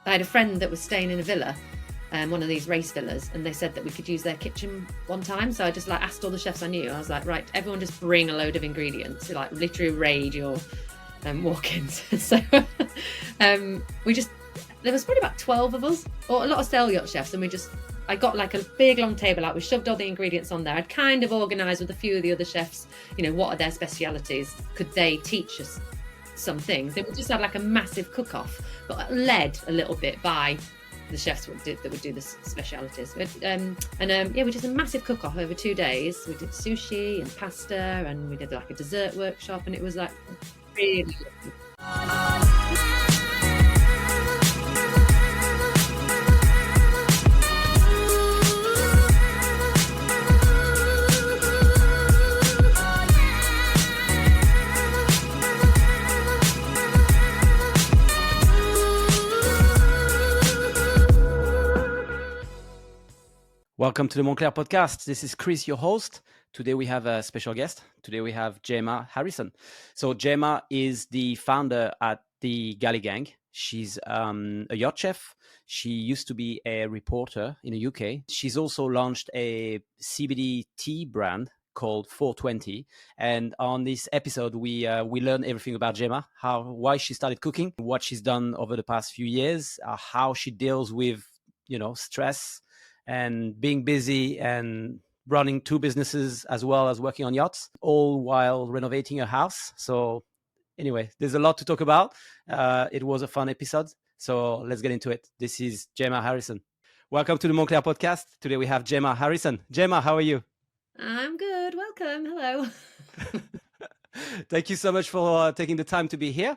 I had a friend that was staying in a villa, one of these race villas, and they said that we could use their kitchen one time. So I just like asked all the chefs I knew. I was like, right, everyone just bring a load of ingredients. So, like literally raid your walk-ins. So we just, there was probably about 12 of us, or a lot of sail yacht chefs, and I got like a big long table out. We shoved all the ingredients on there. I'd kind of organised with a few of the other chefs, what are their specialities? Could they teach us some things? They would just have like a massive cook-off, but led a little bit by the chefs that would do the specialities. We did a massive cook-off over 2 days. We did sushi and pasta, and we did like a dessert workshop, and it was like really lovely. Welcome to the Montclair podcast. This is Chris, your host. Today we have a special guest. Today we have Jemma Harrison. So Jemma is the founder at the Galley Gang. She's a yacht chef. She used to be a reporter in the UK. She's also launched a CBD tea brand called 420. And on this episode, we learn everything about Jemma, why she started cooking, what she's done over the past few years, how she deals with, stress, and being busy and running 2 businesses as well as working on yachts, all while renovating a house. So anyway, there's a lot to talk about. It was a fun episode. So let's get into it. This is Jemma Harrison. Welcome to the Montclair podcast. Today we have Jemma Harrison. Jemma, how are you? I'm good. Welcome. Hello. Thank you so much for taking the time to be here.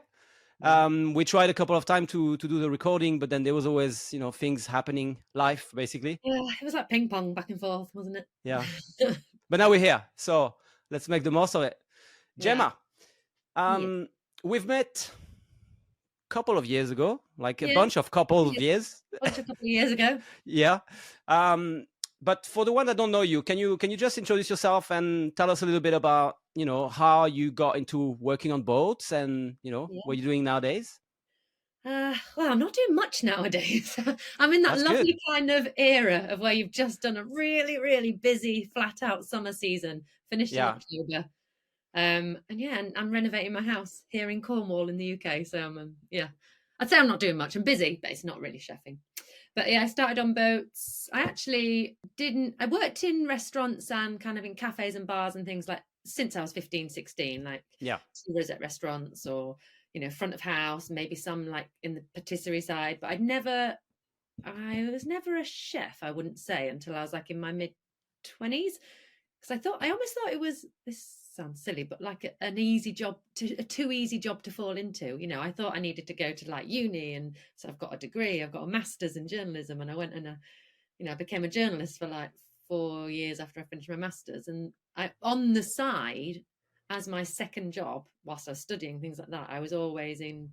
We tried a couple of times to do the recording, but then there was always, things happening, life, basically. Yeah, it was like ping pong back and forth, wasn't it? Yeah. But now we're here, so let's make the most of it. Jemma, we've met a couple of years ago, like a bunch of couple of years. A couple of years ago. Yeah. But for the one that don't know you, can you just introduce yourself and tell us a little bit about, how you got into working on boats and, what you're doing nowadays? Well, I'm not doing much nowadays. I'm in that lovely kind of era of where you've just done a really, really busy, flat out summer season, finished in October. And I'm renovating my house here in Cornwall in the UK. So I'd say I'm not doing much. I'm busy, but it's not really chefing. But yeah, I started on boats. I worked in restaurants and kind of in cafes and bars and things like since I was 15, 16, like rosette restaurants or, front of house, maybe some like in the patisserie side. But I was never a chef, I wouldn't say, until I was like in my mid-20s. Because I almost thought it was, this sounds silly, but like an easy job, a too easy job to fall into. I thought I needed to go to like uni, and so I've got a degree, I've got a master's in journalism, and I went and I became a journalist for like 4 years after I finished my master's, and I on the side as my second job whilst I was studying things like that, I was always in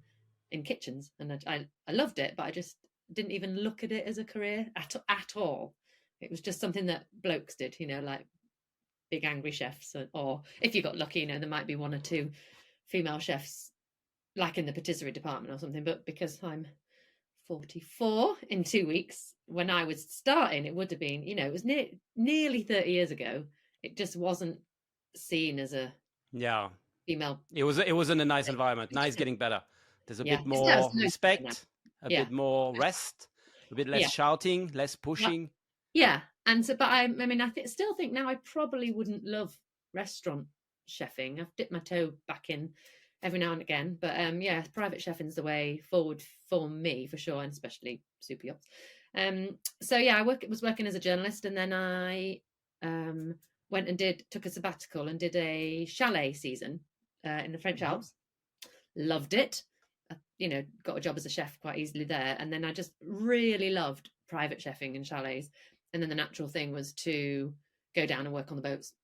kitchens, and I loved it, but I just didn't even look at it as a career at all. It was just something that blokes did, like big angry chefs, or if you got lucky, there might be 1 or 2 female chefs like in the patisserie department or something. But because I'm 44 in 2 weeks, when I was starting, it would have been, it was nearly 30 years ago. It just wasn't seen as a female. It was in a nice environment. Nice, getting better. There's a bit more respect, a bit more rest, a bit less shouting, less pushing. And so, but I still think now I probably wouldn't love restaurant chefing. I've dipped my toe back in every now and again, but private chefing's the way forward for me for sure, and especially super yachts. I was working as a journalist, and then I went and took a sabbatical and did a chalet season in the French Alps. Loved it. Got a job as a chef quite easily there, and then I just really loved private chefing and chalets. And then the natural thing was to go down and work on the boats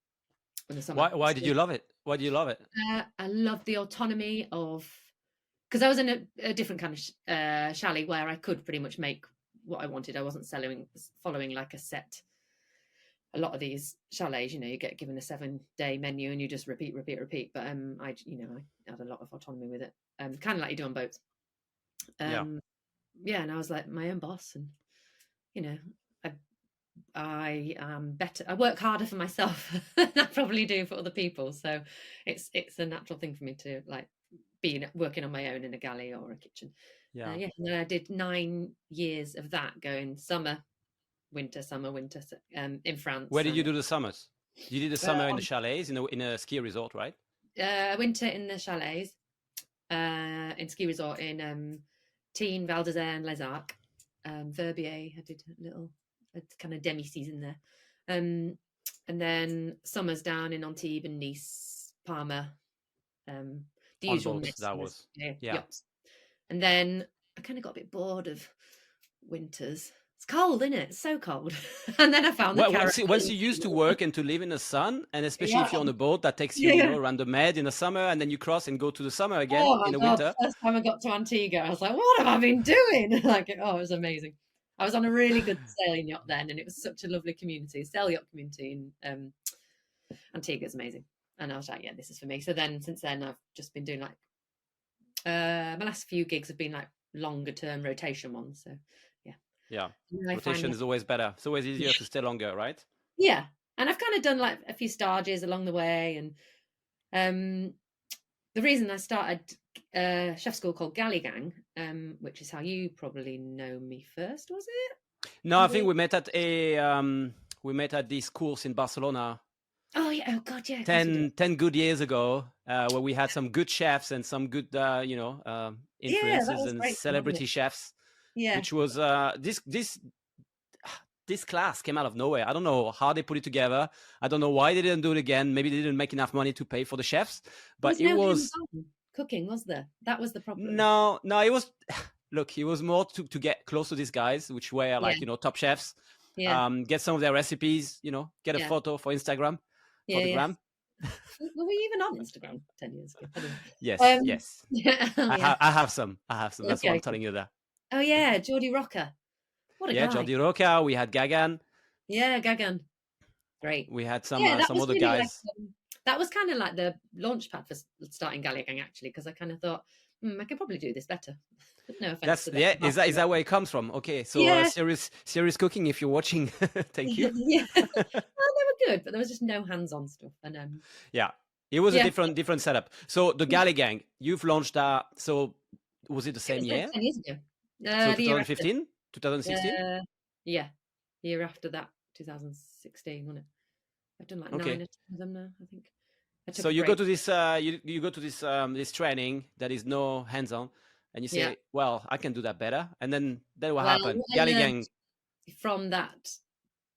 in the summer. Why did you love it? Why do you love it? I love the autonomy of, because I was in a different kind of chalet where I could pretty much make what I wanted. I wasn't following like a set. A lot of these chalets, you get given a 7-day menu and you just repeat. But I had a lot of autonomy with it, kind of like you do on boats. and I was like my own boss, and you know, I am better. I work harder for myself than I probably do for other people. So it's a natural thing for me to like working on my own in a galley or a kitchen. Yeah. And then I did 9 years of that, going summer, winter, in France. Where did you And do the summers? You did the summer in the chalets in a ski resort, right? winter in the chalets, in ski resort in Tignes, Val d'Isère, Les Arcs, Verbier. I did a kind of demi season there, and then summers down in Antibes and Nice, Palma, the On usual boats, mix, that was. Yeah. yachts. And then I kind of got a bit bored of winters. It's cold, isn't it? It's so cold. And then I found the Once Caribbean. you used to work and to live in the sun, and especially if Yeah. you're on a boat that takes you, Yeah. around the Med in the summer, and then you cross and go to the summer again Oh my in the God. winter. First time I got to Antigua, I was like, what have I been doing? Like, oh, it was amazing. I was on a really good sailing yacht then, and it was such a lovely community, sail yacht community in Antigua is amazing. And I was like, yeah, this is for me. So then, since then, I've just been doing like, my last few gigs have been like longer term rotation ones. So yeah. Yeah. Rotation is always better. It's always easier to stay longer, right? Yeah. And I've kind of done like a few stages along the way. And the reason I started a chef school called Galley Gang, which is how you probably know me first, was it? No, I think we met at this course in Barcelona. Oh yeah, oh God, yeah. 10 good years ago, where we had some good chefs and some good, influencers and great, celebrity chefs. Yeah. Which was this class came out of nowhere. I don't know how they put it together. I don't know why they didn't do it again. Maybe they didn't make enough money to pay for the chefs. But it was cooking, was there? That was the problem. No, it was. Look, it was more to get close to these guys, which were like top chefs. Yeah. Get some of their recipes. Get a photo for Instagram. For the gram. Were we even on Instagram 10 years ago? Yes, yes. I have some. That's what I'm telling you there. Oh yeah, Jordi Roca. What a guy. Jordi Roca. We had Gagan. Yeah, Gagan. Great. We had some other really guys. Like, that was kind of like the launch pad for starting Galley Gang, actually, because I kind of thought, I can probably do this better. No offense. Is that where it comes from? Okay, so serious cooking. If you're watching, thank you. Yeah, well, they were good, but there was just no hands-on stuff. And it was a different setup. So the Galley Gang, you've launched that. So was it the same year? 10 years ago. So 2015, 2016. Yeah, year after that, 2016, wasn't it? I've done like 9 of them now, I think. So you go to this, you go to this this training that is no hands-on, and you say, "Well, I can do that better." And then what happened? Galley Gang. From that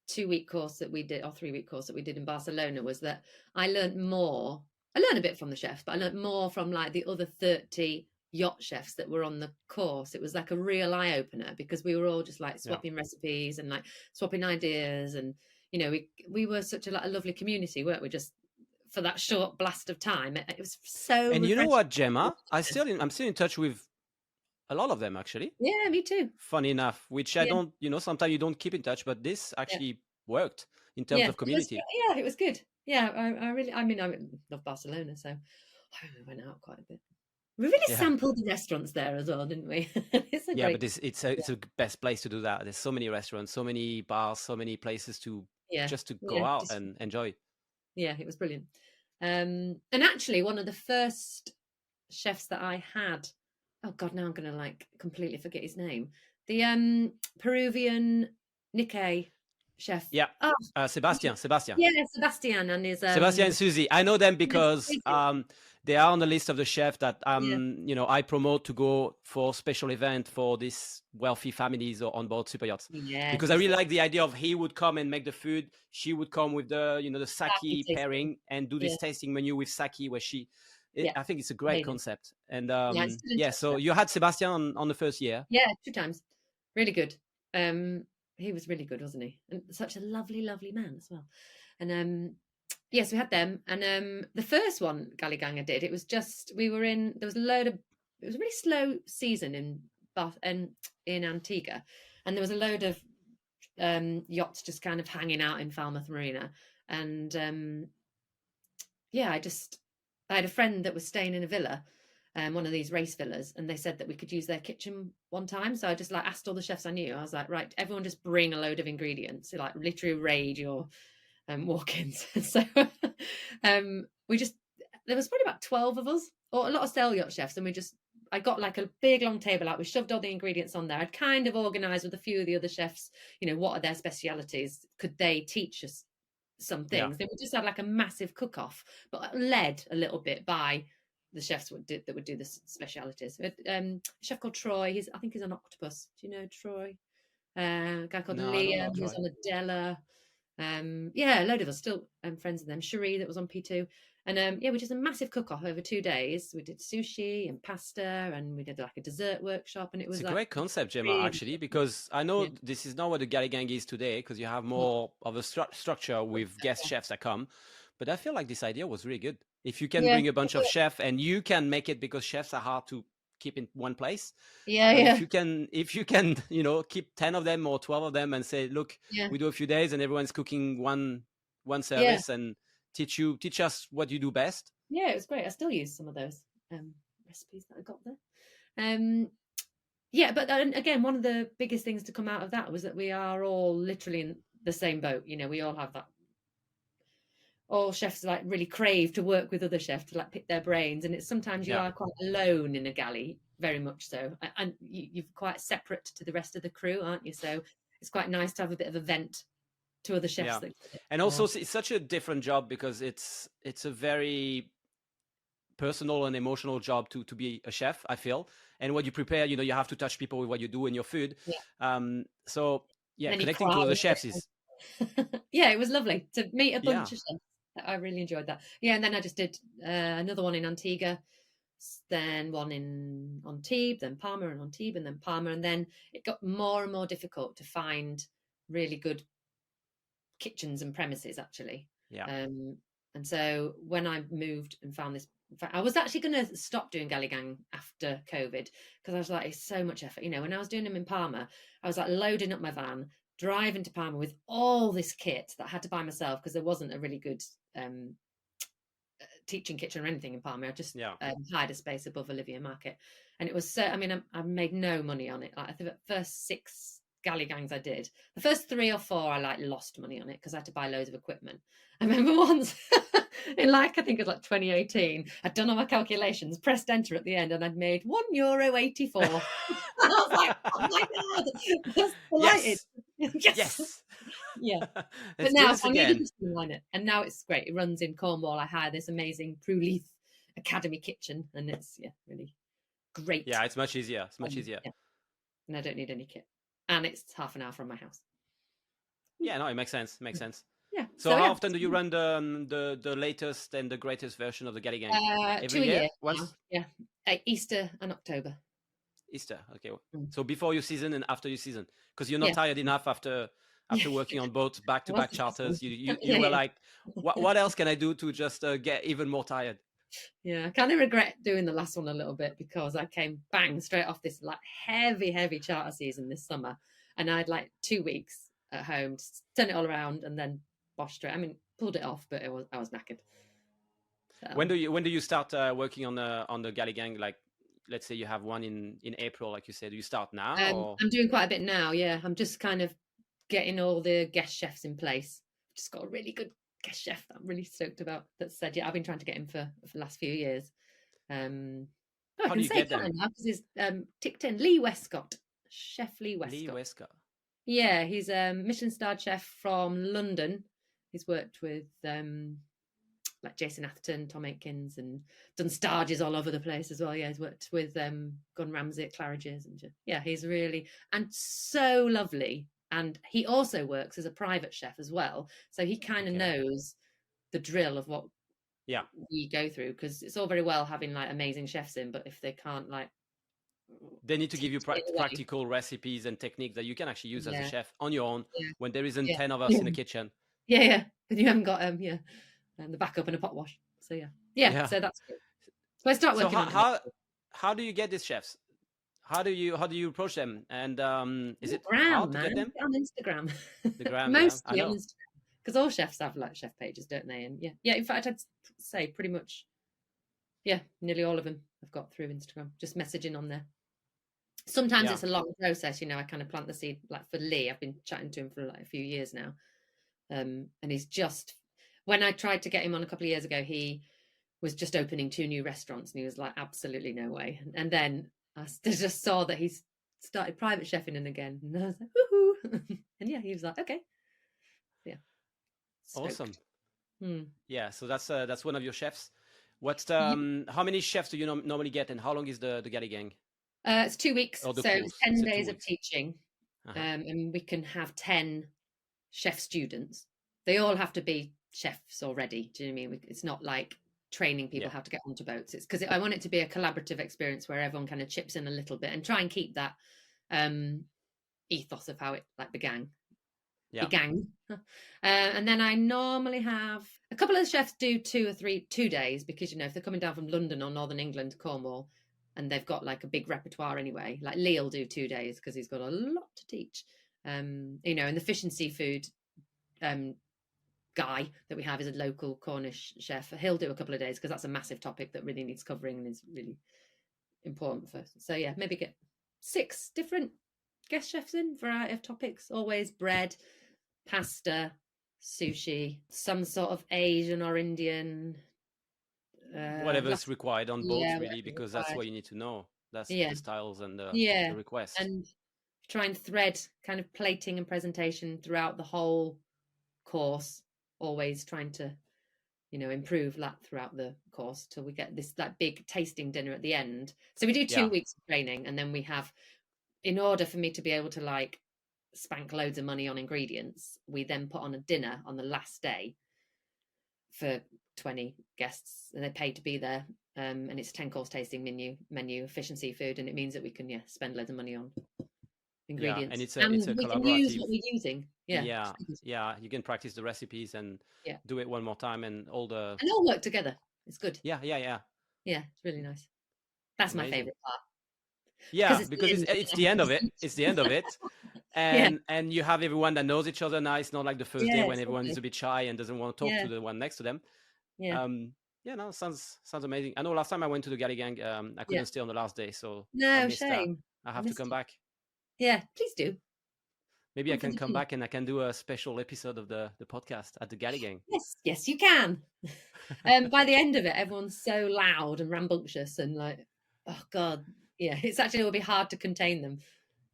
2-week course that we did, or 3-week course that we did in Barcelona, was that I learned more. I learned a bit from the chefs, but I learned more from like the other 30 yacht chefs that were on the course. It was like a real eye opener, because we were all just like swapping recipes and like swapping ideas, and we were such a lovely community, weren't we? Just for that short blast of time, it was so. And you know what, Jemma? I'm still in touch with a lot of them, actually. Yeah, me too. Funny enough, which I don't, sometimes you don't keep in touch, but this actually worked in terms of community. It was good. Yeah, I love Barcelona, so I went out quite a bit. We really sampled the restaurants there as well, didn't we? But it's a best place to do that. There's so many restaurants, so many bars, so many places to just to go out and enjoy. Yeah, it was brilliant. And actually, one of the first chefs that I had, oh God, now I'm going to like completely forget his name. The Peruvian Nikkei chef. Yeah, Sebastian. Yeah, Sebastian and his Sebastian and Susie. I know them because they are on the list of the chef that I promote to go for special event for these wealthy families or on board super yachts. Yeah, because I really like the idea of he would come and make the food, she would come with the the sake pairing and do this tasting menu with sake where she. I think it's a great concept. And so you had Sebastian on the first year. Yeah, 2 times. Really good. He was really good, wasn't he? And such a lovely, lovely man as well. And yes, we had them. And the first one, Galley Gang, I did, it was just, there was it was a really slow season in Antigua. And there was a load of yachts just kind of hanging out in Falmouth Marina. And I had a friend that was staying in a villa, one of these race villas, and they said that we could use their kitchen one time. So I just like asked all the chefs I knew. I was like, right, everyone just bring a load of ingredients. So like literally raid your walk-ins. So we just, there was probably about 12 of us, or a lot of sail yacht chefs, and I got like a big long table out. We shoved all the ingredients on there. I'd kind of organized with a few of the other chefs, what are their specialities? Could they teach us some things? Then we just had like a massive cook-off, but led a little bit by the chefs that would do the specialities. A chef called Troy. I think he's on Octopus. Do you know Troy? A guy called Liam, who's on Adela. A load of us still friends of them. Cherie, that was on P2. And we did a massive cook-off over 2 days. We did sushi and pasta, and we did like a dessert workshop, and it was a great concept, Jemma, actually, because I know this is not what the Galley Gang is today, because you have more of a structure with guest chefs that come. But I feel like this idea was really good. If you can bring a bunch of chefs and you can make it, because chefs are hard to keep in one place. If you can, keep 10 of them or 12 of them and say, look, we do a few days and everyone's cooking one service and teach us what you do best. Yeah, it was great. I still use some of those recipes that I got there. But again, one of the biggest things to come out of that was that we are all literally in the same boat. We all have that. All chefs like really crave to work with other chefs to like pick their brains, and it's sometimes you are quite alone in a galley, very much so, and you're quite separate to the rest of the crew, aren't you? So it's quite nice to have a bit of a vent to other chefs. And also it's such a different job, because it's a very personal and emotional job to be a chef, I feel. And what you prepare, you have to touch people with what you do in your food. Connecting to other chefs is it was lovely to meet a bunch of chefs. I really enjoyed that. And then I just did another one in Antigua, then one in Antibes, then Palma, and Antibes, and then Palma. And then it got more and more difficult to find really good kitchens and premises, actually. And so when I moved and found this, in fact, I was actually going to stop doing Galley Gang after COVID, because I was like, it's so much effort. When I was doing them in Palma, I was like loading up my van, driving to Palma with all this kit that I had to buy myself, because there wasn't a really good teaching kitchen or anything in Palma. I just hired a space above Olivia Market, and it was so, I made no money on it. Like, I think the first 6 Galley Gangs I did, the first 3 or 4 I like lost money on it, because I had to buy loads of equipment. I remember once in I think it was like 2018, I'd done all my calculations, pressed enter at the end, and I'd made €1.84. And I was like, oh my god, I was delighted. Yes. But now I needed to streamline it, and now it's great. It runs in Cornwall. I hired this amazing Prue Academy kitchen, and it's really great. It's much easier. And I don't need any kit, and it's half an hour from my house. It makes sense. Yeah. So how often do you run the latest and the greatest version of the Galley Gang? Every year. Once? Yeah. Easter and October. Easter, okay. So before your season and after your season, because you're not tired enough after working on both back-to-back charters. You were like, what else can I do to just get even more tired? I kind of regret doing the last one a little bit, because I came straight off this like heavy charter season this summer, and I had like 2 weeks at home to turn it all around, and then bosh straight. Pulled it off, but I was knackered. So, when do you start working on the Galley Gang? Like, let's say you have one in April, like you said. Do you start now? I'm doing quite a bit now. I'm just kind of getting all the guest chefs in place. Just got a really good guest chef that I'm really stoked about, that said, I've been trying to get him for the last few years. How do you get them? Now, because he's ticked in. Lee Westcott, Chef Lee Westcott. Yeah, he's a Michelin-starred chef from London. He's worked with like Jason Atherton, Tom Aikens, and done stages all over the place as well. He's worked with Gordon Ramsay at Claridge's, and he's really, and so lovely. And he also works as a private chef as well, so he kind of knows the drill of what we go through, because it's all very well having like amazing chefs in, but if they can't they need to give you practical recipes and techniques that you can actually use as a chef on your own when there isn't 10 of us in the kitchen. And you haven't got and the backup and a pot wash. So so that's good. So I start working on it. How do you get these chefs? How do you approach them? And is it hard to get them? On Instagram. The gram, mostly on Instagram, because all chefs have like chef pages, don't they? And in fact, I'd say pretty much, nearly all of them I've got through Instagram, just messaging on there. Sometimes it's a long process, I kind of plant the seed. Like for Lee, I've been chatting to him for like a few years now, and he's just, when I tried to get him on a couple of years ago, he was just opening 2 new restaurants, and he was like, absolutely no way. And then I just saw that he's started private chefing in again, and I was like, woohoo! And yeah, he was like, okay, yeah, stoked. Awesome. Yeah, so that's one of your chefs. What's how many chefs do you normally get, and how long is the Galley Gang? It's 2 weeks, so it's 10 days of teaching, and we can have 10 chef students. They all have to be chefs already. Do you know what I mean? It's not like training people how to get onto boats. It's because I want it to be a collaborative experience where everyone kind of chips in a little bit and try and keep that ethos of how it, like the gang. The gang. And then I normally have a couple of chefs do 2 days, because if they're coming down from London or Northern England, Cornwall, and they've got like a big repertoire anyway. Like Lee'll do 2 days because he's got a lot to teach. And the fish and seafood guy that we have is a local Cornish chef. He'll do a couple of days because that's a massive topic that really needs covering and is really important for us. So yeah, maybe get 6 different guest chefs in, variety of topics, always bread, pasta, sushi, some sort of Asian or Indian, whatever's required on boats, really, because that's what you need to know. That's the styles and the requests. And try and thread kind of plating and presentation throughout the whole course, always trying to improve that throughout the course till we get this like big tasting dinner at the end. So we do 2 weeks of training, and then we have, in order for me to be able to like spank loads of money on ingredients, we then put on a dinner on the last day for 20 guests, and they pay to be there, and it's a 10-course tasting menu, fish and seafood, and it means that we can spend loads of money on ingredients, and it's a we collaborative. can use what we're using. You can practice the recipes and do it one more time, and all work together. It's good. Yeah, it's really nice. That's my favorite part. Because it's the end of it. It's the end of it. And you have everyone that knows each other now. It's not like the first day when everyone is a bit shy and doesn't want to talk to the one next to them. Sounds amazing. I know last time I went to the Galley Gang, I couldn't stay on the last day, so shame. I have to come back. Yeah, please do. Maybe I can come back and I can do a special episode of the podcast at the Galley Gang. Yes, you can. By the end of it, everyone's so loud and rambunctious and like, oh God, it will be hard to contain them.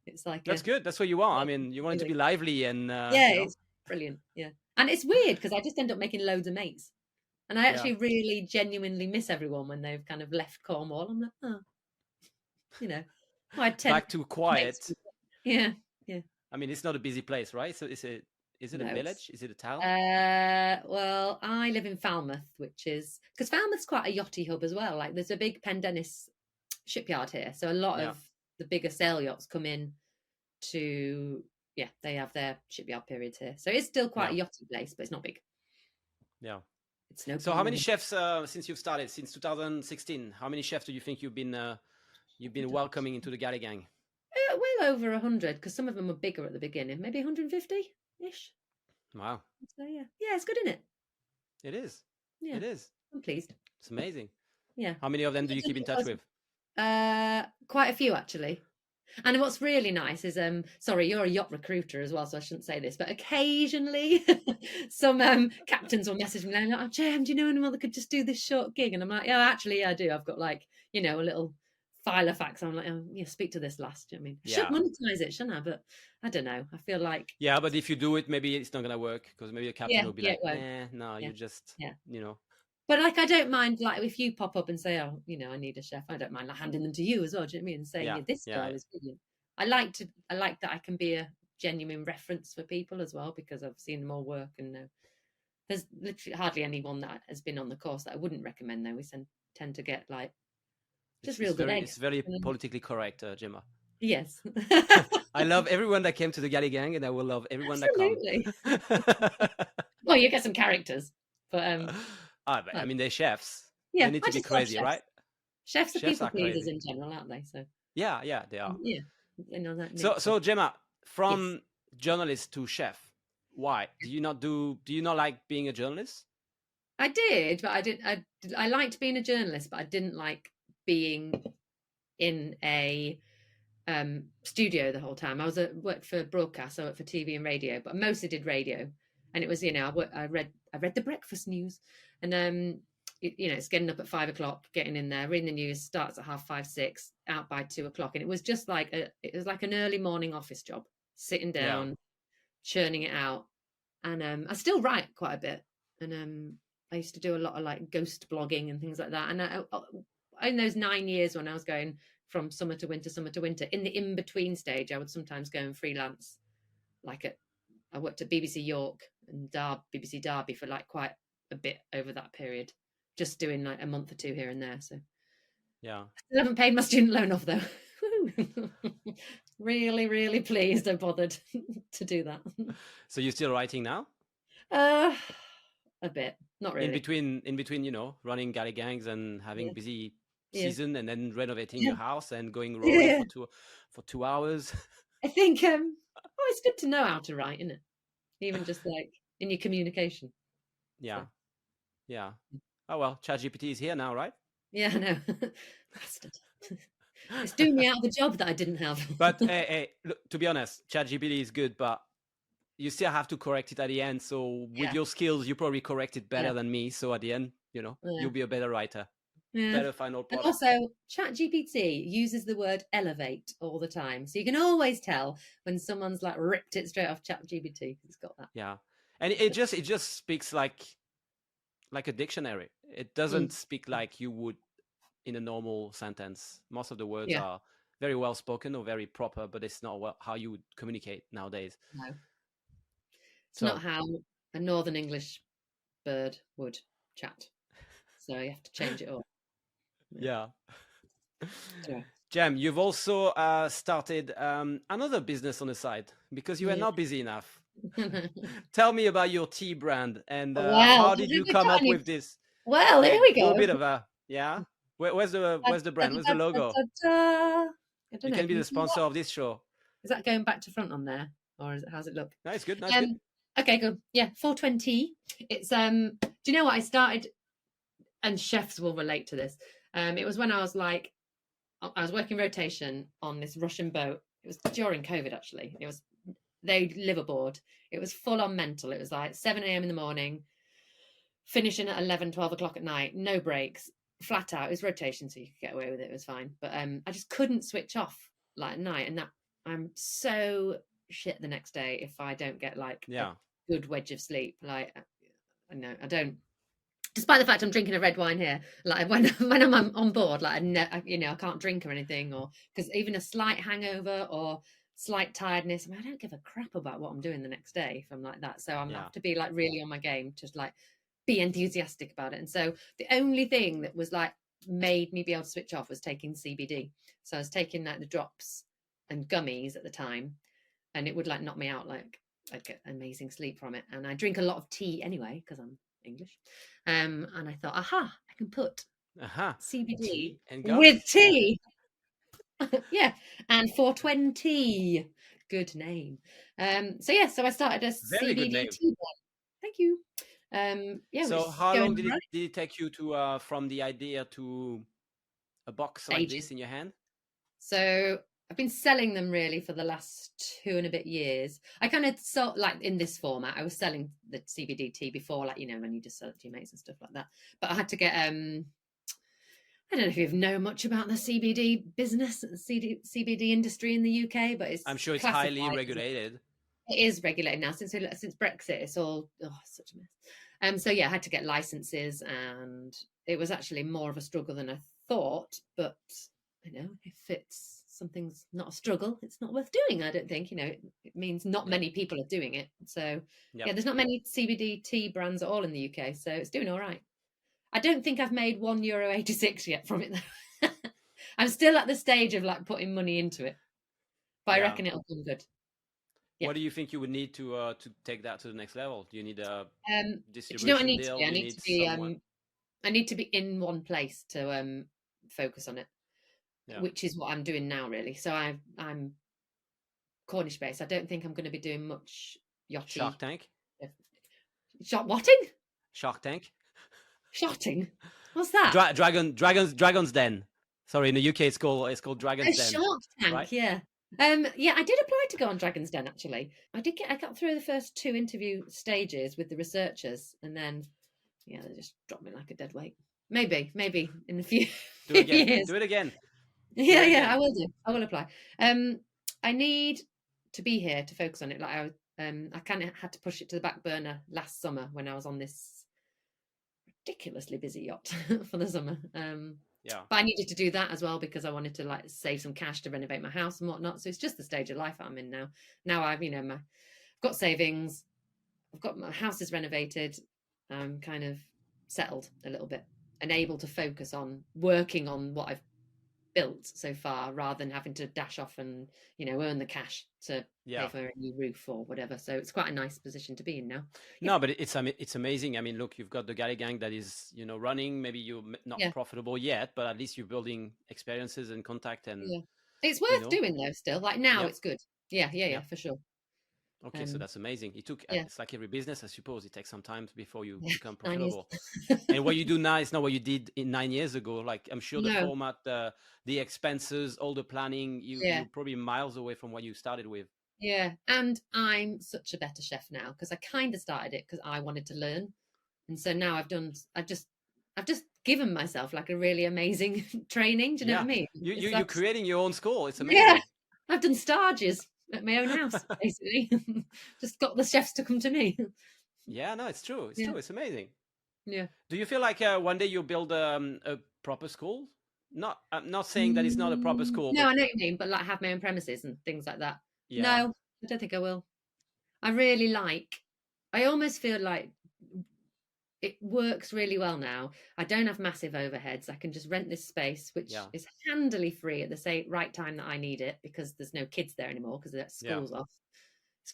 It's like that's good. That's what you want. I mean, you want it to be lively and it's brilliant. Yeah, and it's weird because I just end up making loads of mates, and I actually really genuinely miss everyone when they've kind of left Cornwall. I'm like, I had 10 back to quiet. Yeah. I mean, it's not a busy place, right? So is it a village? Is it a town? Well, I live in Falmouth, which is because Falmouth's quite a yachty hub as well. Like, there's a big Pendennis shipyard here, so a lot of the bigger sail yachts come in to they have their shipyard periods here. So it's still quite a yachty place, but it's not big. Yeah. It's no. So how many chefs since you've started since 2016? How many chefs do you think you've been welcoming into the Galley Gang? Well over 100, because some of them were bigger at the beginning, maybe 150-ish. Wow. So it's good, isn't it? It is. Yeah, it is. I'm pleased. It's amazing. Yeah. How many of them do you keep in touch with? Quite a few, actually. And what's really nice is, sorry, you're a yacht recruiter as well, so I shouldn't say this, but occasionally some captains will message me like, oh, Jem, do you know anyone that could just do this short gig? And I'm like, actually, I do. I've got like, a little file of facts. I'm like, speak to this last. Do you know what I mean? I should monetize it, shouldn't I? But I don't know. I feel like. Yeah, but if you do it, maybe it's not going to work, because maybe a captain will be like, you just, But like, I don't mind, like, if you pop up and say, oh, I need a chef, I don't mind like handing them to you as well. Do you know what I mean? And saying, this girl is brilliant. I like that I can be a genuine reference for people as well, because I've seen them all work, and there's literally hardly anyone that has been on the course that I wouldn't recommend, though. We tend to get like just real good eggs. It's very politically correct, Jemma. Yes. I love everyone that came to the Galley Gang, and I will love everyone that comes. Well, you get some characters, but I mean, they're chefs. Yeah, they need to be crazy, right? Chefs are people pleasers in general, aren't they? So yeah, they are. Yeah, so Jemma, from journalist to chef, why do you not like being a journalist? I did, but I liked being a journalist, but I didn't like being in a studio the whole time. I worked for broadcast, I worked for TV and radio, but I mostly did radio. And it was, I read the breakfast news, and it's getting up at 5 o'clock, getting in there, reading the news, starts at 5:30, 6, out by 2 o'clock. And it was just like an early morning office job, sitting down, churning it out. And I still write quite a bit. And I used to do a lot of like ghost blogging and things like that. And in those 9 years when I was going from summer to winter, in the in-between stage, I would sometimes go and freelance. I worked at BBC York and BBC Derby for like quite a bit over that period, just doing like a month or two here and there. So yeah, I still haven't paid my student loan off though. Really, really pleased I bothered to do that. So you're still writing now? A bit, not really. In between, running Galley Gangs and having busy season, and then renovating your house and going rolling for 2 hours. I think it's good to know how to write, isn't it? Even just like in your communication. Yeah. So. Yeah. Oh well, ChatGPT is here now, right? Yeah, I know. Bastard. It's doing me out of the job that I didn't have. But hey, look, to be honest, ChatGPT is good, but you still have to correct it at the end. So with your skills, you probably correct it better than me. So at the end, you'll be a better writer. Better final product. And also, ChatGPT uses the word elevate all the time. So you can always tell when someone's like ripped it straight off ChatGPT. It's got that. Yeah. And it just speaks like a dictionary. It doesn't speak like you would in a normal sentence. Most of the words are very well spoken or very proper, but it's not how you would communicate nowadays. No. It's not how a Northern English bird would chat. So you have to change it up. Yeah. Jem, you've also started another business on the side because you are not busy enough. Tell me about your tea brand and how did you come up with this? Well, here we go. Do a bit of where's the brand? Where's the logo? You can be the sponsor of this show. Is that going back to front on there, or how's it look? No, it's good. Nice, good. Okay, good. Yeah, 420. It's do you know what I started? And chefs will relate to this. It was when I was working rotation on this Russian boat. It was during COVID, actually. They live aboard. It was full on mental. It was like 7 a.m. in the morning, finishing at 11, 12 o'clock at night, no breaks, flat out. It was rotation, so you could get away with it. It was fine. But I just couldn't switch off like at night. And that I'm so shit the next day if I don't get like a good wedge of sleep. Like, I don't. Despite the fact I'm drinking a red wine here, like when I'm on board, like I can't drink or anything, or because even a slight hangover or slight tiredness, I don't give a crap about what I'm doing the next day if I'm like that. So I'm have to be like really on my game, just like be enthusiastic about it. And so the only thing that was like made me be able to switch off was taking CBD. So I was taking like the drops and gummies at the time, and it would like knock me out, like I'd get amazing sleep from it. And I drink a lot of tea anyway because I'm English, and I thought, I can put CBD with tea. And 420, good name. So I started a very CBD tea brand. Thank you. So how long did it take you to from the idea to a box like this in your hand? So I've been selling them really for the last 2 and a bit years. I kind of saw like in this format, I was selling the CBD tea before, like, when you just sell it to your mates and stuff like that. But I had to get, I don't know if you know much about the CBD business, CBD industry in the UK, but I'm sure it's highly regulated. It is regulated now since Brexit. It's all such a mess. So I had to get licenses, and it was actually more of a struggle than I thought. But if it's something's not a struggle, it's not worth doing. I don't think it means not many people are doing it. So there's not many CBD tea brands at all in the UK, so it's doing all right. I don't think I've made €1.86 yet from it though. I'm still at the stage of like putting money into it, but I reckon it'll come good. What do you think you would need to take that to the next level? Do you need a distribution do you know what I need deal? To be? I need to be in one place to focus on it. Which is what I'm doing now, really. So I'm Cornish based. I don't think I'm going to be doing much yachting. Shark Tank? Whatting? Shark Tank? Shotting? What's that? Dragon's Den. Sorry, in the UK it's called A Dragon's Den, Shark right? Tank, yeah. Yeah, I did apply to go on Dragon's Den actually. I got through the first 2 interview stages with the researchers, and then yeah, they just dropped me like a dead weight. Maybe in a few Do it again. years. Do it again. Do Yeah, it yeah, again. I will do. I will apply. I need to be here to focus on it. Like I kind of had to push it to the back burner last summer when I was on this ridiculously busy yacht for the summer. Yeah. But I needed to do that as well because I wanted to like save some cash to renovate my house and whatnot. So it's just the stage of life I'm in now. Now I've I've got savings, I've got my house is renovated, I'm kind of settled a little bit and able to focus on working on what I've built so far rather than having to dash off and earn the cash to pay for a new roof or whatever. So it's quite a nice position to be in now. No, but it's amazing. I mean, look, you've got the Galley Gang that is running. Maybe you're not profitable yet, but at least you're building experiences and contact, and it's worth doing though. Still, like now, it's good. Yeah, for sure. Okay, so that's amazing. It took it's like every business, I suppose. It takes some time before you become profitable. And what you do now is not what you did 9 years ago. Like I'm sure the format, the expenses, all the planning, you're probably miles away from what you started with. Yeah, and I'm such a better chef now because I kind of started it because I wanted to learn, and so now I've just given myself like a really amazing training. Do you know what I mean? You're creating your own school. It's amazing. Yeah, I've done stages at my own house, basically. Just got the chefs to come to me. Yeah, no, it's true. It's true. It's amazing. Yeah. Do you feel like one day you'll build a proper school? I'm not saying that it's not a proper school. No, I know what you mean, but like have my own premises and things like that. Yeah. No, I don't think I will. I almost feel like it works really well now. I don't have massive overheads. I can just rent this space, which is handily free at the right time that I need it because there's no kids there anymore because the school's off.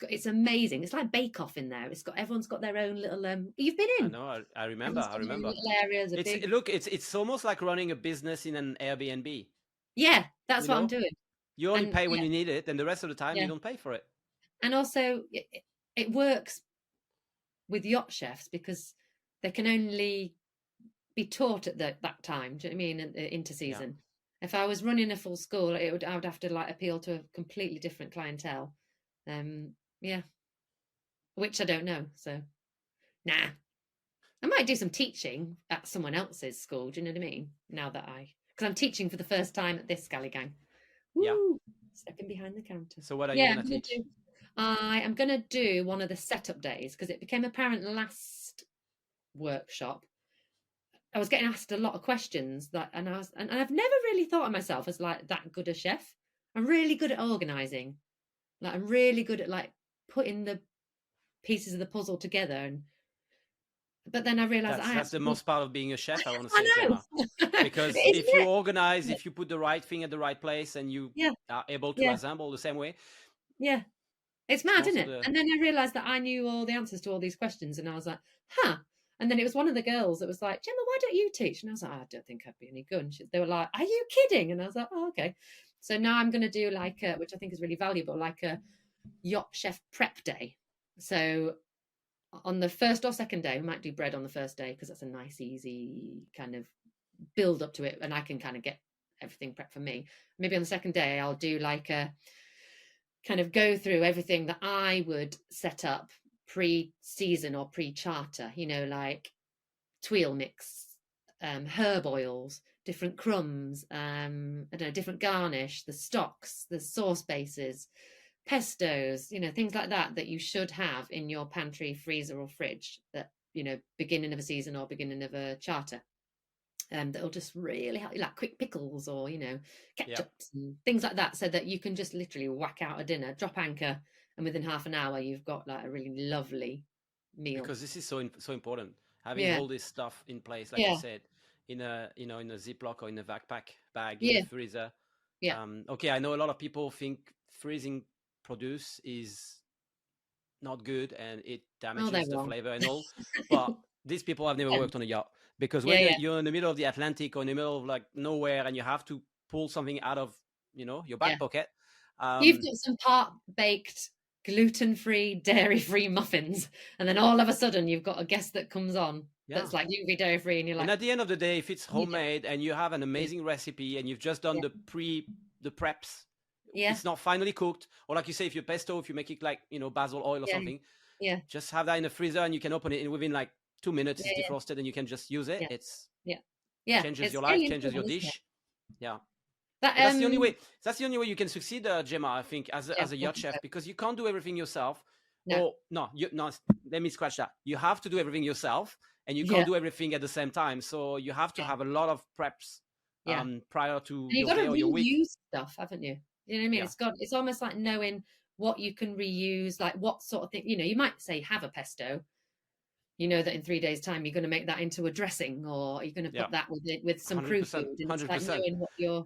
It's amazing. It's like Bake Off in there. Everyone's got their own little. You've been in. I know. I remember. Little areas. Look, it's almost like running a business in an Airbnb. Yeah, that's what I'm doing. You only pay when you need it, and the rest of the time you don't pay for it. And also, it works with yacht chefs because they can only be taught at that time. Do you know what I mean? Inter-season. Yeah. If I was running a full school, I would have to like appeal to a completely different clientele. Which I don't know. So, nah. I might do some teaching at someone else's school. Do you know what I mean? Now that because I'm teaching for the first time at this Galley Gang. Woo! Yeah. Stepping behind the counter. So what are you going to teach? I am going to do one of the setup days because it became apparent last workshop. I was getting asked a lot of questions and I've never really thought of myself as like that good a chef. I'm really good at organizing. Like I'm really good at like putting the pieces of the puzzle together but then I realized that's the most part of being a chef, I want to say, Gemma. Because if you organize, if you put the right thing at the right place and you are able to assemble the same way. Yeah. It's mad, isn't it? And then I realized that I knew all the answers to all these questions and I was like, huh. And then it was one of the girls that was like, Gemma, why don't you teach? And I was like, I don't think I'd be any good. And they were like, are you kidding? And I was like, oh, okay. So now I'm going to do like, which I think is really valuable, like a yacht chef prep day. So on the first or second day, we might do bread on the first day because that's a nice, easy kind of build up to it. And I can kind of get everything prepped for me. Maybe on the second day, I'll do like a kind of go through everything that I would set up pre-season or pre-charter, like tuile mix, herb oils, different crumbs, I don't know, different garnish, the stocks, the sauce bases, pestos, things like that you should have in your pantry, freezer or fridge that, beginning of a season or beginning of a charter. That'll just really help you, like quick pickles or, ketchups and things like that, so that you can just literally whack out a dinner, drop anchor, and within half an hour you've got like a really lovely meal. Because this is so important, having all this stuff in place, like I said, in a in a Ziploc or in a backpack bag in the freezer. Okay, I know a lot of people think freezing produce is not good and it damages the flavor and all, but these people have never worked on a yacht, because when you're in the middle of the Atlantic or in the middle of like nowhere and you have to pull something out of your back pocket, you've got some part-baked gluten-free, dairy-free muffins, and then all of a sudden you've got a guest that comes on that's like UV free, and you're like. And at the end of the day, if it's homemade and you have an amazing recipe and you've just done the preps, it's not finally cooked, or like you say, if you're pesto, if you make it like basil oil or something, just have that in the freezer and you can open it and within like 2 minutes it's defrosted and you can just use it. It's changes your life, changes your dish. That's the only way. That's the only way you can succeed, Jemma, I think, as a yacht chef, because you can't do everything yourself. No, let me scratch that. You have to do everything yourself, and you can't do everything at the same time. So you have to have a lot of preps prior to your day or your week. You've got to reuse stuff, haven't you? You know what I mean? It's almost like knowing what you can reuse, like what sort of thing. You might say have a pesto. You know that in 3 days' time you're going to make that into a dressing, or you're going to put that with some crew food. And 100%. Like knowing what you're,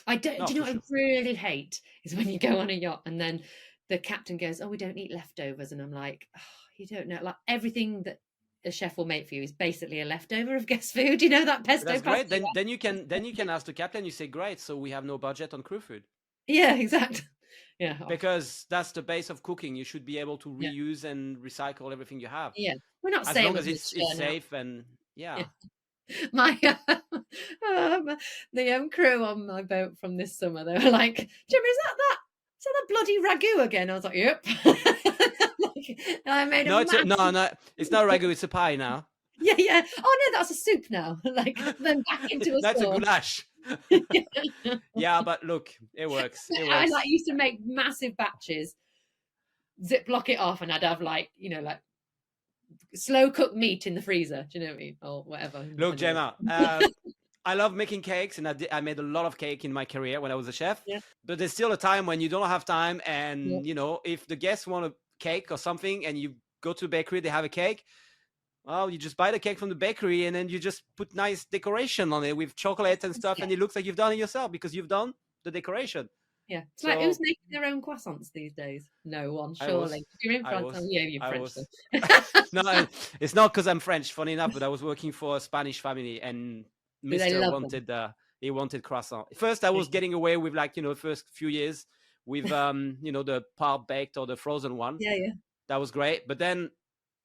I don't. Do you know what I really hate is when you go on a yacht and then the captain goes, "Oh, we don't eat leftovers," and I'm like, "Oh, you don't know." Like everything that a chef will make for you is basically a leftover of guest food. You know that pesto. That's great. Then you can ask the captain. You say, "Great, so we have no budget on crew food." Yeah, exactly. Yeah, because that's the base of cooking. You should be able to reuse and recycle everything you have. Yeah, we're not as long as it's safe and My the crew on my boat from this summer, they were like, "Jimmy, is that bloody ragu again?" I was like, "Yep." I made no, it's not ragu. It's a pie now. Yeah. Oh no, that's a soup now. Like then back into a that's sauce. A goulash. Yeah, but look, it works. I used to make massive batches, ziplock it off, and I'd have like slow cooked meat in the freezer. Do you know what I mean? Or whatever. Look, Jemma, I love making cakes, and I made a lot of cake in my career when I was a chef. Yeah. But there's still a time when you don't have time, and if the guests want a cake or something, and you go to a bakery, they have a cake. Well, you just buy the cake from the bakery and then you just put nice decoration on it with chocolate and stuff, and it looks like you've done it yourself because you've done the decoration. Yeah. It's like who's making their own croissants these days? No one, surely. If you're in France, you're French. No, it's not because I'm French, funny enough, but I was working for a Spanish family and Mr. He wanted croissant. First, I was getting away with the first few years with, the par baked or the frozen one. Yeah. That was great. But then,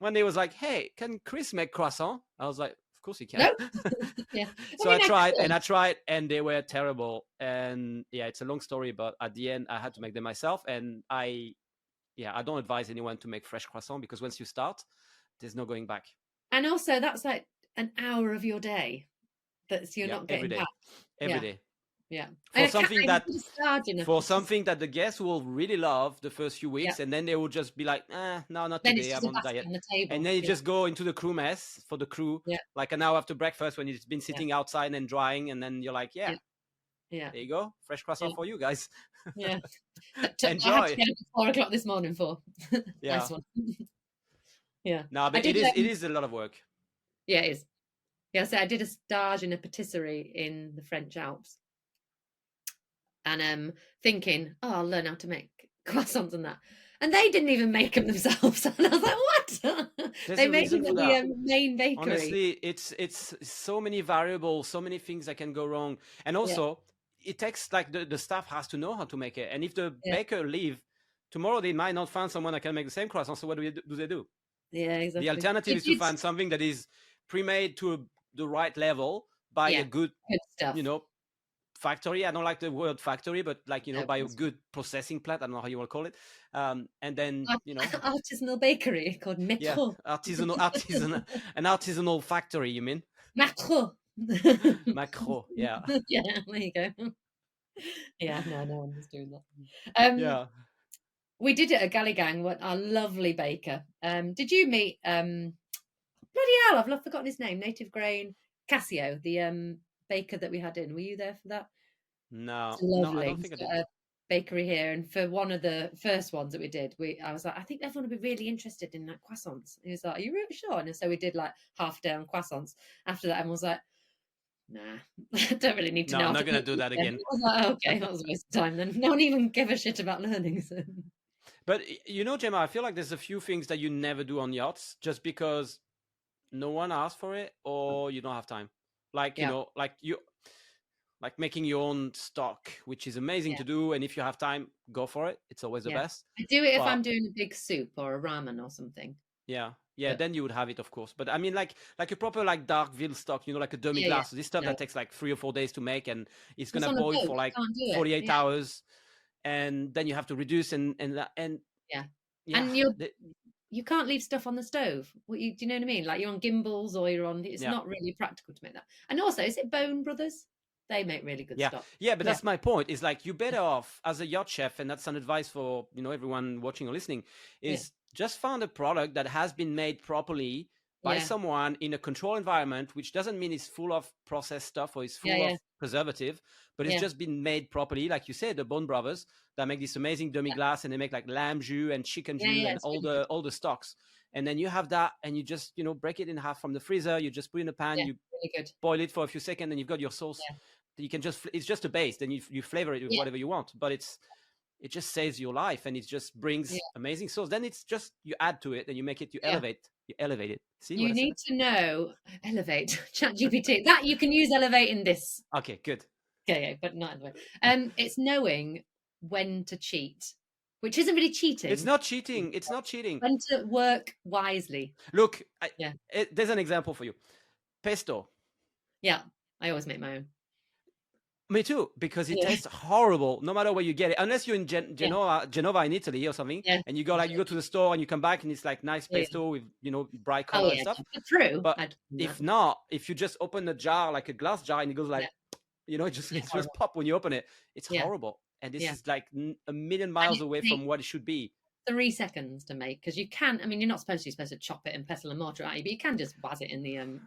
when they was like, "Hey, can Chris make croissant?" I was like, "Of course he can." No. Yeah. So I tried, and they were terrible. And it's a long story, but at the end, I had to make them myself. And I don't advise anyone to make fresh croissant because once you start, there's no going back. And also, that's like an hour of your day that you're not getting back. Every day. Yeah. For something that the guests will really love the first few weeks, and then they will just be like, no, not then today, I'm on the diet. And then you just go into the crew mess for the crew, like an hour after breakfast when it's been sitting outside and drying, and then you're like, there you go, fresh croissant for you guys. Yeah. Enjoy. I had to get up at 4 o'clock this morning for nice one. Yeah. No, but it is a lot of work. Yeah, it is. Yeah, so I did a stage in a patisserie in the French Alps. And thinking, I'll learn how to make croissants and that. And they didn't even make them themselves. And I was like, what? They made them in the main bakery. Honestly, it's so many variables, so many things that can go wrong. And also, it takes like the staff has to know how to make it. And if the baker leave, tomorrow they might not find someone that can make the same croissant. So what do they do? Yeah, exactly. The alternative is to find something that is pre-made to the right level by a good stuff. Factory. I don't like the word factory, but by a good processing plant. I don't know how you want to call it. And then artisanal bakery called Metro. Yeah, an artisanal factory. You mean Macro? Macro. Yeah. Yeah. There you go. Yeah. No one was doing that. We did it at Galley Gang. What our lovely baker. Did you meet? Bloody hell! I've forgotten his name. Native Grain Cassio. The baker that we had in. Were you there for that? No, I don't think I did. A bakery here, and for one of the first ones that we did, I was like, I think everyone would be really interested in like croissants. And he was like, are you really sure? And so we did like half a day on croissants. After that, everyone was like, nah, I don't really need to know. I'm not going to do that again. I was like, okay, that was a waste of time then. No one even gave a shit about learning. So. But Jemma, I feel like there's a few things that you never do on yachts just because no one asked for it or you don't have time. Like, like making your own stock, which is amazing to do. And if you have time, go for it. It's always the best. I do it if I'm doing a big soup or a ramen or something. Yeah, then you would have it, of course. But I mean, like a proper like dark veal stock, like a demi-glace. So this stuff that takes like 3 or 4 days to make, and it's gonna boil for like 48 hours, and then you have to reduce and yeah. And you can't leave stuff on the stove. Do you know what I mean? Like you're on gimbals or you're on. It's not really practical to make that. And also, is it Bone Brothers? They make really good stuff. Yeah, but that's my point. Is like you're better off as a yacht chef, and that's an advice for everyone watching or listening. Is just find a product that has been made properly by someone in a controlled environment, which doesn't mean it's full of processed stuff or it's full of preservative, but it's just been made properly. Like you said, the Bone Brothers that make this amazing demi-glace, and they make like lamb jus and chicken jus and all the stocks. And then you have that, and you just break it in half from the freezer. You just put it in a pan, you boil it for a few seconds, and you've got your sauce. You can it's just a base, then you flavor it with whatever you want, but it just saves your life, and it just brings amazing sauce. Then it's just you add to it and you make it, you elevate it. See, you need to know elevate ChatGPT that you can use elevate in this. Okay, good. Okay, but not in the way. It's knowing when to cheat, which isn't really cheating. It's not cheating. When to work wisely. Look, there's an example for you. Pesto. Yeah, I always make my own. Me too, because it tastes horrible no matter where you get it, unless you're in Genova in Italy or something, and you go to the store and you come back and it's like nice pesto with bright color and stuff. True. But if not, if you just open a jar, like a glass jar, and it goes like it just pop when you open it, it's horrible. And this is like a million miles away from what it should be. 3 seconds to make, because you can. I mean, you're supposed to chop it in pestle and mortar, aren't you? But you can just buzz it in the.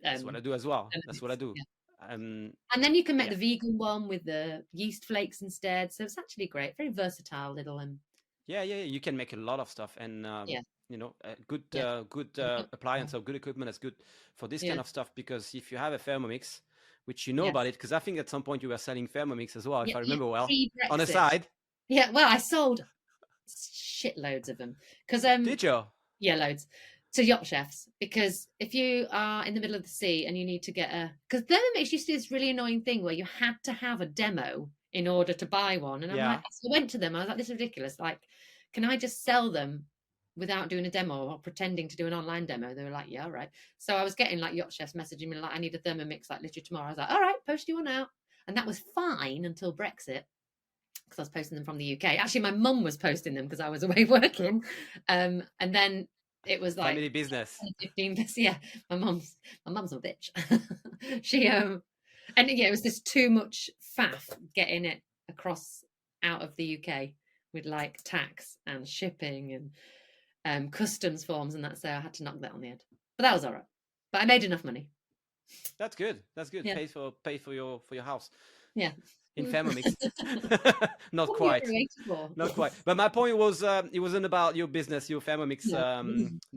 That's what I do as well. That's what I do. And then you can make the vegan one with the yeast flakes instead. So it's actually great, very versatile little. Yeah. You can make a lot of stuff, and good appliance or good equipment is good for this kind of stuff, because if you have a Thermomix, which about it, because I think at some point you were selling Thermomix as well, if I remember well, on the side. Yeah, well, I sold shitloads of them because did you? Yeah, loads. To yacht chefs, because if you are in the middle of the sea and you need to get because Thermomix used to do this really annoying thing where you had to have a demo in order to buy one, and I went to them. I was like, this is ridiculous. Like, can I just sell them without doing a demo or pretending to do an online demo? They were like, yeah, all right. So I was getting like yacht chefs messaging me like, I need a Thermomix like literally tomorrow. I was like, all right, post you one out, and that was fine until Brexit, because I was posting them from the UK. Actually, my mum was posting them because I was away working, and then. It was like family business. 15. Yeah, my mum's a bitch. She and it was just too much faff getting it across out of the UK with like tax and shipping and customs forms and that. So I had to knock that on the head. But that was all right. But I made enough money. That's good. Yeah. Pay for your house. Yeah. In Thermomix. Not quite. But my point was, it wasn't about your business, your Thermomix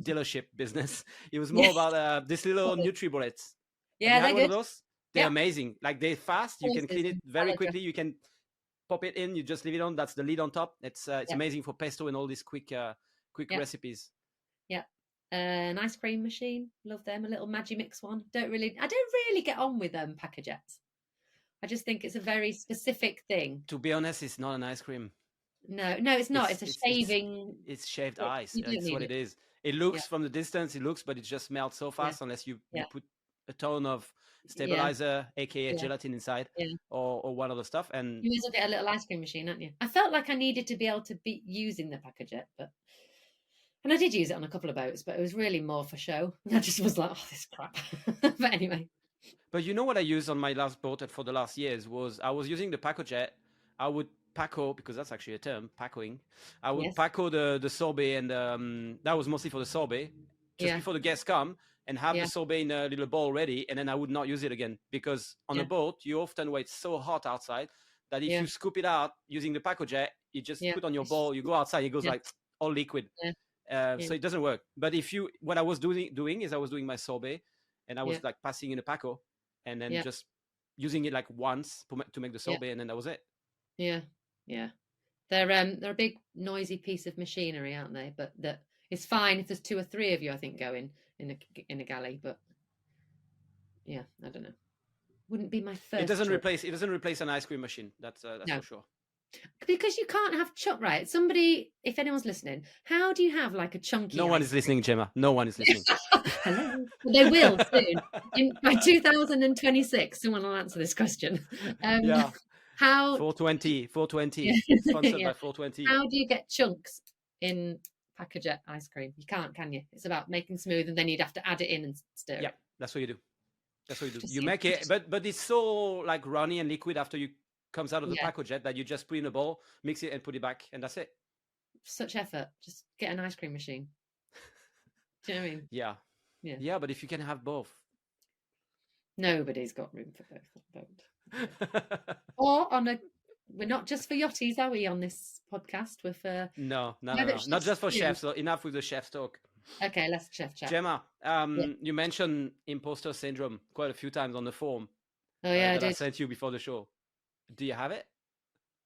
dealership business. It was more about this little NutriBullets. Yeah, they're good. Those? They're amazing. Like, they're fast. You can clean it very quickly. You can pop it in. You just leave it on. That's the lid on top. It's amazing for pesto and all these quick recipes. Yeah. An ice cream machine. Love them. A little Magimix one. I don't really get on with packagettes. I just think it's a very specific thing. To be honest, it's not an ice cream. No, it's not. It's a shaving. It's shaved ice. That's what it is. It looks from the distance, but it just melts so fast unless you put a ton of stabilizer, aka gelatin inside, or one other stuff. And you also get a little ice cream machine, aren't you? I felt like I needed to be able to be using the packagette, and I did use it on a couple of boats, but it was really more for show. And I just was like, oh, this crap. But anyway. But what I used on my last boat for the last years was I was using the Pacojet. I would Paco, because that's actually a term, Pacoing. I would Paco the sorbet, and that was mostly for the sorbet, just before the guests come, and have the sorbet in a little bowl ready, and then I would not use it again, because on a boat, you often wait so hot outside that if you scoop it out using the Pacojet, you just put on your bowl, you go outside, it goes like all liquid. So it doesn't work. But what I was doing is I was doing my sorbet, and I was like passing in a Paco, and then just using it like once to make the sorbet, and then that was it. Yeah. They're a big noisy piece of machinery, aren't they? But that it's fine if there's 2 or 3 of you, I think, going in a galley. But yeah, I don't know. Wouldn't be my first. It doesn't replace an ice cream machine. That's for sure. Because you can't have right. Somebody, if anyone's listening, how do you have like a chunky? No one is listening, Jemma. No one is listening. Hello. They will soon. By 2026, someone will answer this question. Yeah. How 420, sponsored by 420. How do you get chunks in Packagette ice cream? You can't, can you? It's about making smooth, and then you'd have to add it in and stir. Yeah, that's what you do. That's what you do. You make it, but it's so like runny and liquid after you comes out of the Packagette that you just put in a bowl, mix it, and put it back, and that's it. Such effort. Just get an ice cream machine. Do you know what I mean? Yeah. Yeah, but if you can have both. Nobody's got room for both. Or we're not just for yachties, are we, on this podcast? We're for no, not just for chefs. So enough with the chef talk. Okay, let's chef chat. Jemma, you mentioned imposter syndrome quite a few times on the form. Oh yeah, I sent you before the show. Do you have it?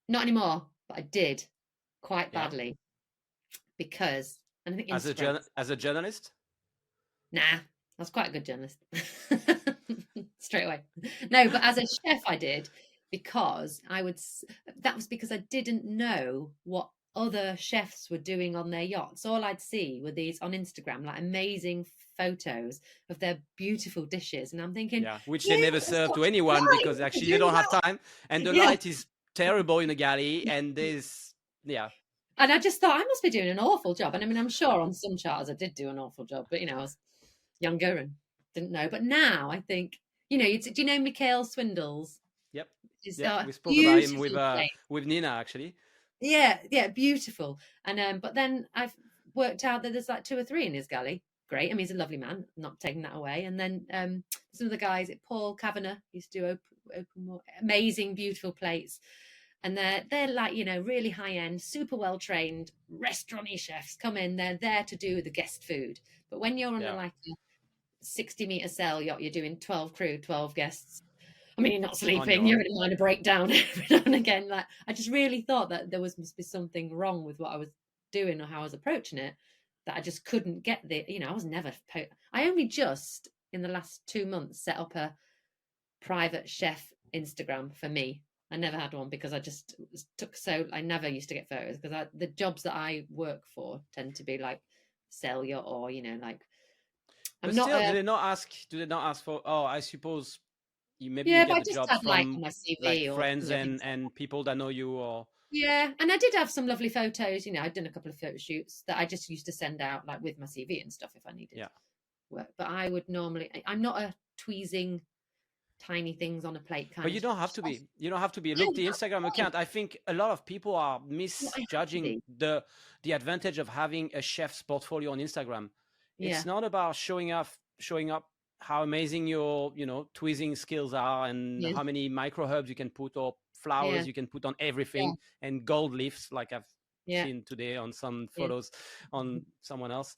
Not anymore, but I did quite badly because I think as a journalist. Nah, I was quite a good journalist. Straight away. No, but as a chef, I did because that was because I didn't know what other chefs were doing on their yachts. All I'd see were these on Instagram, like amazing photos of their beautiful dishes. And I'm thinking, which they never serve to anyone because actually they don't have time. And the light is terrible in a galley. And there's, And I just thought I must be doing an awful job. And I mean, I'm sure on some charters I did do an awful job, but I was younger and didn't know. But now I think, do you know Mikhail Swindells? Yep. We spoke about him with Nina, actually. Yeah, beautiful. And but then I've worked out that there's like 2 or 3 in his galley. Great. I mean, he's a lovely man, not taking that away. And then some of the guys, Paul Kavanagh, used to do open amazing, beautiful plates. And they're like, really high end, super well trained restaurant-y chefs come in. They're there to do the guest food. But when you're on a 60-meter sail yacht, you're doing 12 crew, 12 guests. I mean, you're not sleeping. You're in a minor breakdown every now and again. Like, I just really thought that there must be something wrong with what I was doing or how I was approaching it, that I just couldn't get I was never. I only just in the last 2 months set up a private chef Instagram for me. I never had one because I never used to get photos because the jobs that I work for tend to be like sell yacht or like. I'm not. Do they not ask for? Oh, I suppose. You get the job from my CV or friends and people that know you, or and I did have some lovely photos. I'd done a couple of photo shoots that I just used to send out like with my CV and stuff if I needed work. But I would normally. I'm not a tweezing tiny things on a plate kind. But you don't have to be. You don't have to be. Look, the Instagram account. I think a lot of people are misjudging the advantage of having a chef's portfolio on Instagram. It's not about showing up how amazing your tweezing skills are and how many micro herbs you can put or flowers you can put on everything and gold leaves like I've seen today on some photos on someone else.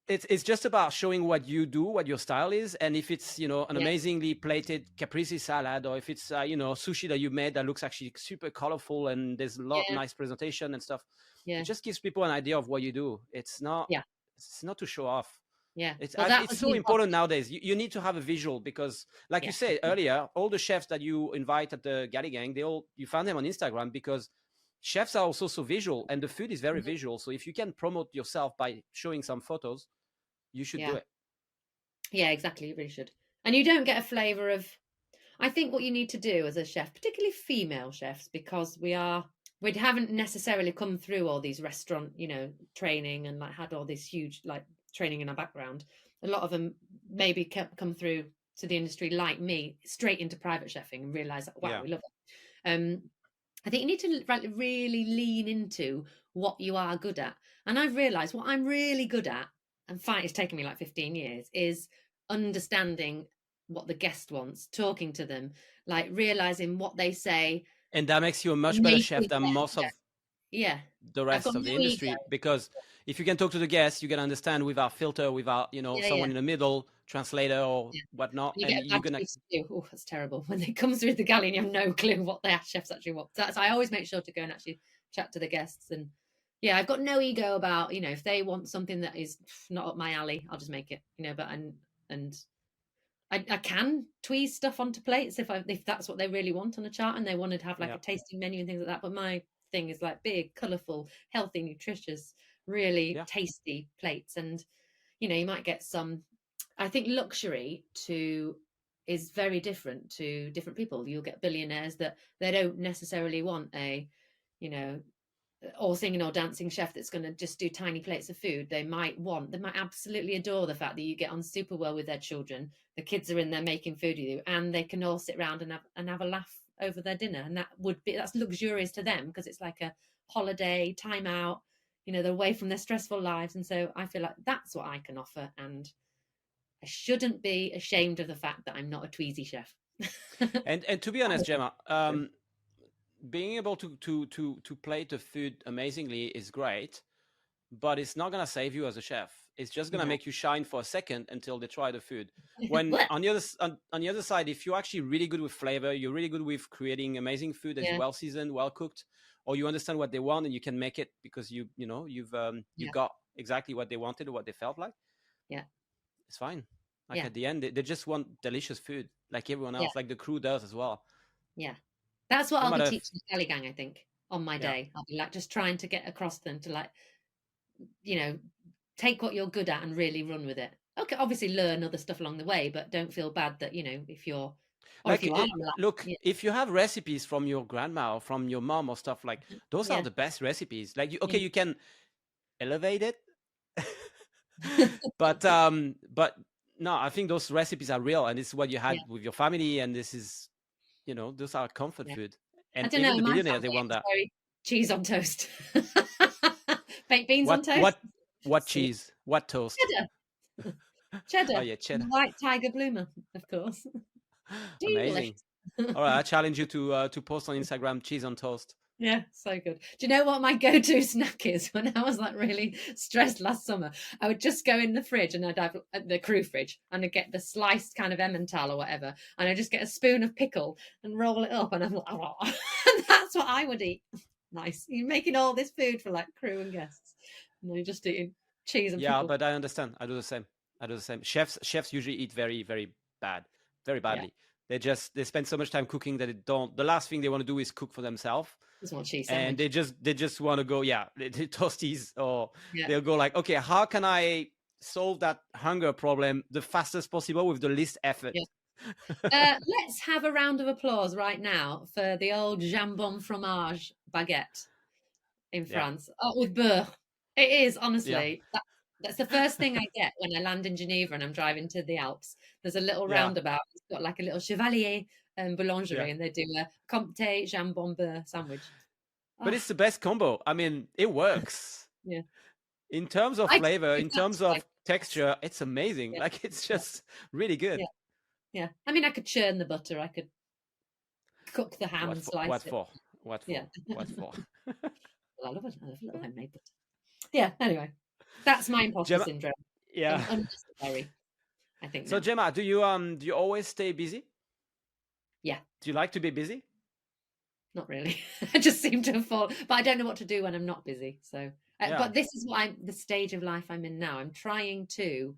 It's just about showing what you do, what your style is, and if it's an amazingly plated caprese salad, or if it's sushi that you made that looks actually super colorful and there's a lot of nice presentation and stuff. It just gives people an idea of what you do. It's not to show off. Yeah, it's so important nowadays. You need to have a visual because, like you said earlier, all the chefs that you invite at the Galley Gang, you find them on Instagram because chefs are also so visual and the food is very visual. So if you can promote yourself by showing some photos, you should do it. Yeah, exactly. You really should. And you don't get a flavor of. I think what you need to do as a chef, particularly female chefs, because we haven't necessarily come through all these restaurant, training and like had all this huge like training in our background. A lot of them maybe come through to the industry like me straight into private chefing and realize that, wow, we love it. I think you need to really lean into what you are good at. And I've realized what I'm really good at, and it's taken me like 15 years, is understanding what the guest wants, talking to them, like realizing what they say. And that makes you a much better chef than most of the rest of the industry, because if you can talk to the guests, you can understand without filter, without someone in the middle, translator or whatnot. You're gonna. Oh, that's terrible when they come through the galley and you have no clue what the chefs actually want. So I always make sure to go and actually chat to the guests. And I've got no ego about if they want something that is not up my alley, I'll just make it. But and I can tweeze stuff onto plates if that's what they really want on a chart and they wanted to have like a tasting menu and things like that. But my thing is like big, colourful, healthy, nutritious, really tasty plates. And you might get some. I think luxury is very different to different people. You'll get billionaires that they don't necessarily want a, or singing or dancing chef that's going to just do tiny plates of food. They might absolutely adore the fact that you get on super well with their children. The kids are in there making food with you, and they can all sit around and have a laugh over their dinner. And that's luxurious to them because it's like a holiday, time out. They're away from their stressful lives. And so I feel like that's what I can offer. And I shouldn't be ashamed of the fact that I'm not a tweezy chef. and to be honest, Jemma, being able to plate the food amazingly is great, but it's not going to save you as a chef. It's just going to make you shine for a second until they try the food. When on the other side, if you're actually really good with flavor, you're really good with creating amazing food that's well seasoned, well cooked, or you understand what they want and you can make it because you've got exactly what they wanted or what they felt like. Yeah, it's fine. Like at the end, they just want delicious food, like everyone else, like the crew does as well. Yeah, that's what I'll be teaching the Galley Gang. I think on my day, I'll be like just trying to get across them to like, take what you're good at and really run with it. Okay, obviously learn other stuff along the way, but don't feel bad that if you're if you have recipes from your grandma or from your mom or stuff like those are the best recipes. Like you can elevate it, but no, I think those recipes are real, and this is what you had with your family, and this is, those are comfort food. And even the billionaires, they want that. Cheese on toast, baked beans on toast. What cheese? What toast? Cheddar. Oh yeah, cheddar. White Tiger Bloomer, of course. Amazing. All right, I challenge you to post on Instagram cheese on toast. Yeah, so good. Do you know what my go-to snack is when I was like really stressed last summer? I would just go in the fridge and I'd have the crew fridge and I'd get the sliced kind of Emmental or whatever, and I'd just get a spoon of pickle and roll it up, and I'm like, oh. And that's what I would eat. Nice. You're making all this food for like crew and guests, and you're just eating cheese and pickle. But I understand. I do the same. Chefs usually eat very, very very badly. Yeah. They spend so much time cooking that the last thing they want to do is cook for themselves. And they just want to go, toasties, or they'll go like, okay, how can I solve that hunger problem the fastest possible with the least effort? Let's have a round of applause right now for the old jambon fromage baguette in France. With beurre. It is, honestly. That's the first thing I get when I land in Geneva and I'm driving to the Alps. There's a little roundabout. It's got like a little Chevalier boulangerie, and they do a Comte jambon beurre sandwich. But it's the best combo. I mean, it works. In terms of flavor, in terms of texture, it's amazing. Like, it's just really good. Yeah. I mean, I could churn the butter. I could cook the ham and slice it. What for? I love it. I love a little homemade butter. Yeah, anyway. That's my imposter syndrome. Yeah. Unnecessary, I think. So, Jemma, do you always stay busy? Yeah. Do you like to be busy? Not really. I just seem to fall. But I don't know what to do when I'm not busy. So, but this is the stage of life I'm in now. I'm trying to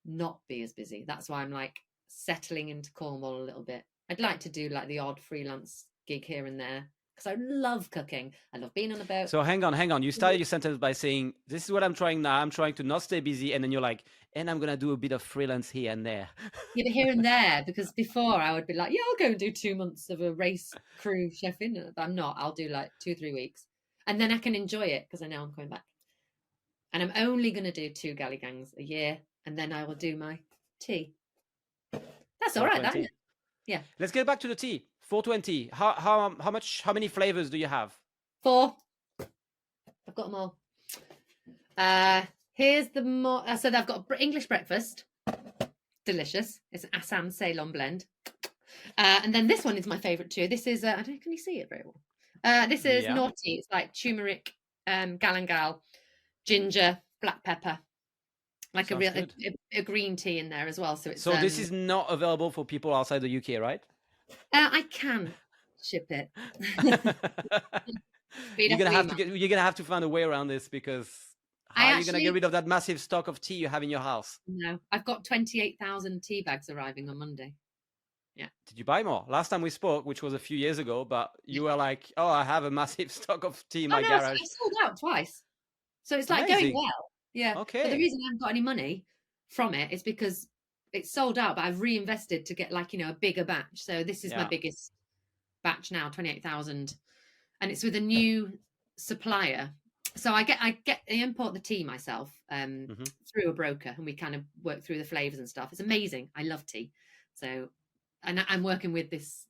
not be as busy. That's why I'm like settling into Cornwall a little bit. I'd like to do like the odd freelance gig here and there, because I love cooking. I love being on a boat. So hang on. You started your sentence by saying, this is what I'm trying now. I'm trying to not stay busy. And then you're like, and I'm going to do a bit of freelance here and there. Yeah, but here and there, because before I would be like, I'll go and do 2 months of a race crew chefing. But I'm not. I'll do like 2-3 weeks. And then I can enjoy it because I know I'm coming back. And I'm only going to do 2 Galley Gangs a year. And then I will do my tea. That's all right, isn't it? Yeah. Let's get back to the tea. 420. How many flavors do you have? 4. I've got them all. Here's the more. So I've got English breakfast. Delicious. It's an Assam Ceylon blend. And then this one is my favourite too. This is, I don't know, can you see it very well? This is naughty. It's like turmeric, galangal, ginger, black pepper. Like a green tea in there as well. So this is not available for people outside the UK, right? I can ship it. You're gonna have to find a way around this, because How are you going to get rid of that massive stock of tea you have in your house? No, I've got 28,000 tea bags arriving on Monday. Yeah. Did you buy more? Last time we spoke, which was a few years ago, but you were like, "Oh, I have a massive stock of tea in my garage." I sold out twice, so it's like Amazing. going well. Yeah. Okay. But the reason I haven't got any money from it is because it's sold out, but I've reinvested to get like, a bigger batch. So this is my biggest batch now, 28,000, and it's with a new supplier. So I import the tea myself through a broker, and we kind of work through the flavors and stuff. It's amazing. I love tea. So, and I'm working with this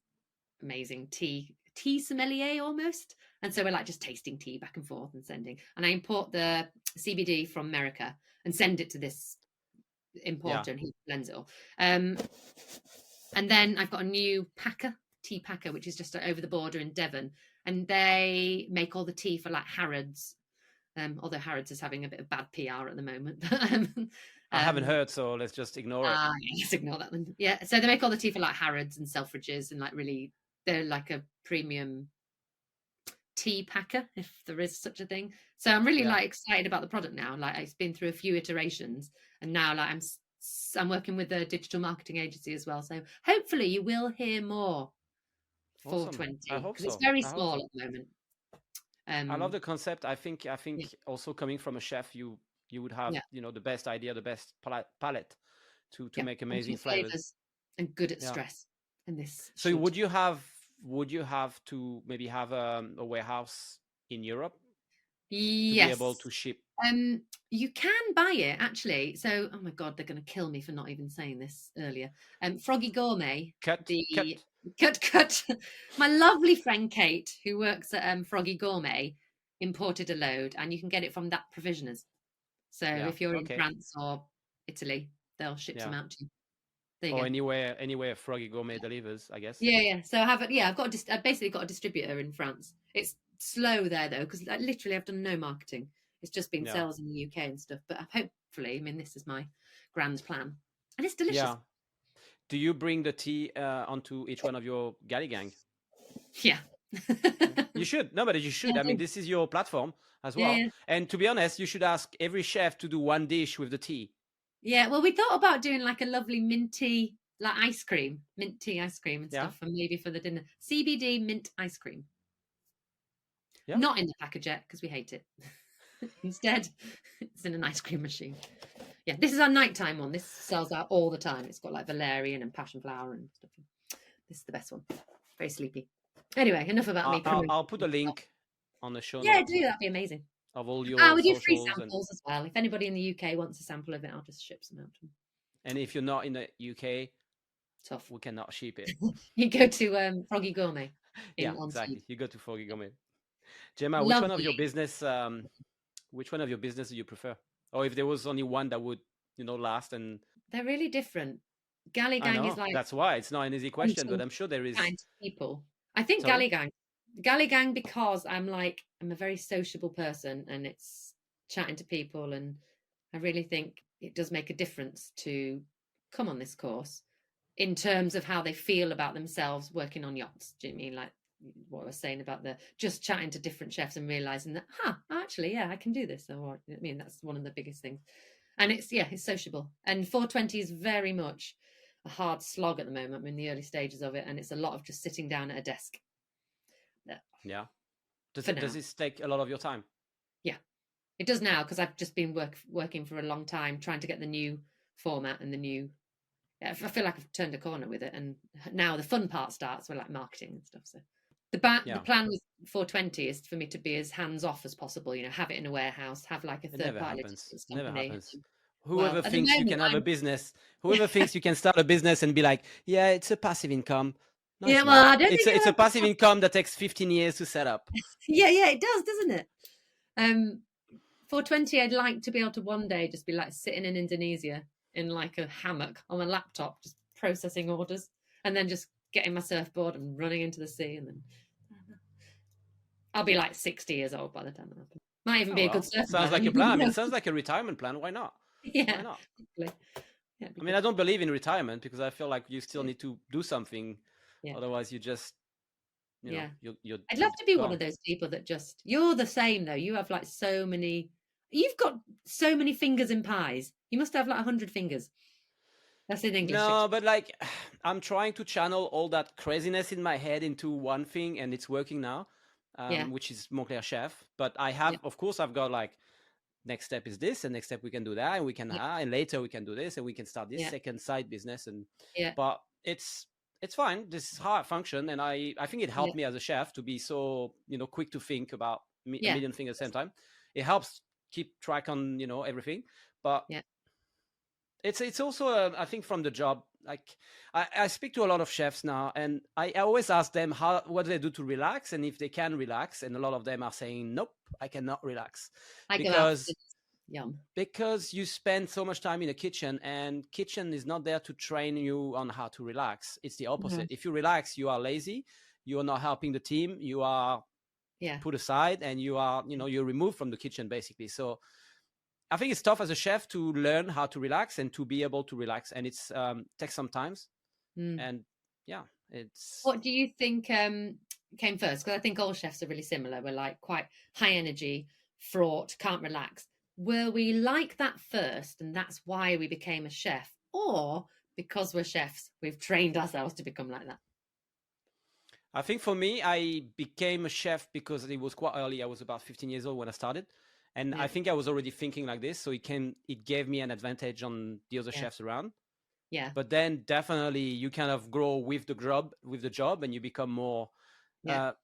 amazing tea sommelier almost. And so we're like just tasting tea back and forth and sending. And I import the CBD from America and send it to this importer, and he blends it all. And then I've got a new tea packer, which is just over the border in Devon. And they make all the tea for like Harrods. Although Harrods is having a bit of bad PR at the moment. I haven't heard, so let's just ignore it. Yeah, let's ignore that one. Yeah, so they make all the tea for like Harrods and Selfridges, and like really, they're like a premium tea packer, if there is such a thing. So I'm really like excited about the product now. Like it's been through a few iterations, and now like I'm working with a digital marketing agency as well. So hopefully you will hear more. Awesome. 420, because so. it's very small at the moment. I love the concept. I think also coming from a chef, you would have the best idea, the best palette to make amazing flavors, and good at stress. And this. So would you have to maybe have a warehouse in Europe to be able to ship? You can buy it actually. So oh my god, they're going to kill me for not even saying this earlier. Froggy Gourmet. Cut. My lovely friend Kate, who works at Froggy Gourmet, imported a load, and you can get it from that provisioners. So if you're in France or Italy, they'll ship some out to you. There you go. Anywhere Froggy Gourmet delivers, I guess. Yeah. So I've basically got a distributor in France. It's slow there though, because literally I've done no marketing. It's just been sales in the UK and stuff. But hopefully, this is my grand plan, and it's delicious. Yeah. Do you bring the tea onto each one of your Galley Gang? Yeah. You should. No, but you should. This is your platform as well. Yeah. And to be honest, you should ask every chef to do one dish with the tea. Yeah. Well, we thought about doing like a lovely mint tea, like mint tea ice cream and stuff, and maybe for the dinner. CBD mint ice cream. Yeah. Not in the package yet, because we hate it. Instead, it's in an ice cream machine. Yeah, this is our nighttime one. This sells out all the time. It's got like valerian and passion flower and stuff. This is the best one. Very sleepy. Anyway, enough about me. I'll put a link on the show. Yeah, do. That'd be amazing. Of all your we do free samples as well. If anybody in the UK wants a sample of it, I'll just ship some out to them. And if you're not in the UK, tough. We cannot ship it. You go to Froggy Gourmet. Exactly. You go to Froggy Gourmet. Gemma, which one of your business do you prefer? Or if there was only one that would, last and... They're really different. Galley Gang is like... That's why. It's not an easy question, but I'm sure there is... people. I think Galley Gang, because I'm a very sociable person, and it's chatting to people, and I really think it does make a difference to come on this course in terms of how they feel about themselves working on yachts. Do you mean like what I was saying about just chatting to different chefs and realizing that, actually, I can do this. Or that's one of the biggest things. And it's sociable. And 420 is very much a hard slog at the moment. I'm in the early stages of it, and it's a lot of just sitting down at a desk. Yeah. Does this take a lot of your time? Yeah, it does now, because I've just been working for a long time trying to get the new format and the new. I feel like I've turned a corner with it, and now the fun part starts with like marketing and stuff. So the plan with 420 is for me to be as hands off as possible. Have it in a warehouse, have like a third party logistics company. Never happens. Whoever thinks you can have a business, whoever thinks you can start a business and be like, it's a passive income. No, I don't think it's a passive income that takes 15 years to set up. Yeah, it does, doesn't it? 420, I'd like to be able to one day just be like sitting in Indonesia in like a hammock on a laptop, just processing orders, and then just getting my surfboard and running into the sea, and then I'll be like 60 years old by the time that happens. Might even be a good surfer. Sounds like a plan. It sounds like a retirement plan. Why not? Yeah. Why not? I don't believe in retirement, because I feel like you still need to do something. Yeah. Otherwise, you just, you're I'd love to be one of those people that you're the same though. You have like so many You've got so many fingers in pies. You must have like 100 fingers. That's in English. No, but like I'm trying to channel all that craziness in my head into one thing, and it's working now, Yeah. which is Montclair Chef. But I Yeah. have, of course, I've got like next step is this, and next step we can do that, and we can, Yeah. and later we can do this, and we can start this Yeah. second side business. And Yeah. but it's fine. This is how I function, and I think it helped Yeah. me as a chef to be so quick to think about a Yeah. million things at the same time. It helps keep track on everything, but Yeah. it's also I think from the job, like I speak to a lot of chefs now, and I always ask them what do they do to relax, and if they can relax, and a lot of them are saying nope, I cannot relax, I go out. because Yum. because you spend so much time in the kitchen, and kitchen is not there to train you on how to relax. It's the opposite. If you relax, you are lazy, you are not helping the team, you are put aside, and you are you're removed from the kitchen basically. So I think it's tough as a chef to learn how to relax and to be able to relax, and it's takes some time. And yeah, it's. What do you think came first? Because I think all chefs are really similar. We're like quite high energy, fraught, can't relax. Were we like that first, and that's why we became a chef, or because we're chefs, we've trained ourselves to become like that? I think for me, I became a chef because it was quite early. I was about 15 years old when I started. And I think I was already thinking like this. So it gave me an advantage on the other chefs around. Yeah. But then definitely you kind of grow with the job, and you become more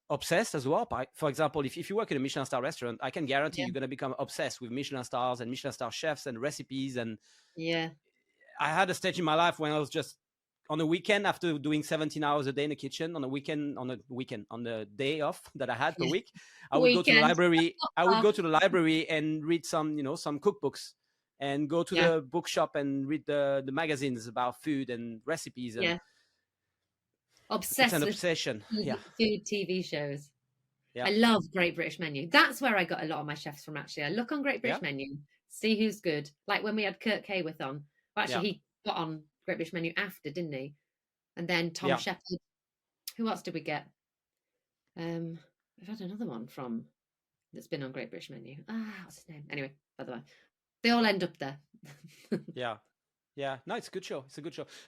obsessed as well. For example, if you work in a Michelin star restaurant, I can guarantee you're going to become obsessed with Michelin stars and Michelin star chefs and recipes. And I had a stage in my life when I was just on the weekend, after doing 17 hours a day in the kitchen, on the day off that I had per week, I would go to the library. I would go to the library and read some cookbooks, and go to the bookshop and read the magazines about food and recipes. And obsessed it's an with obsession. Food TV shows. Yeah. I love Great British Menu. That's where I got a lot of my chefs from, actually. I look on Great British Menu, see who's good. Like when we had Kirk Hayworth on. Well, actually, he got on Great British Menu after, didn't he? And then Tom Shepherd. Who else did we get? We've had another one that's been on Great British Menu. What's his name? Anyway, by the way, they all end up there. Yeah. No, it's a good show.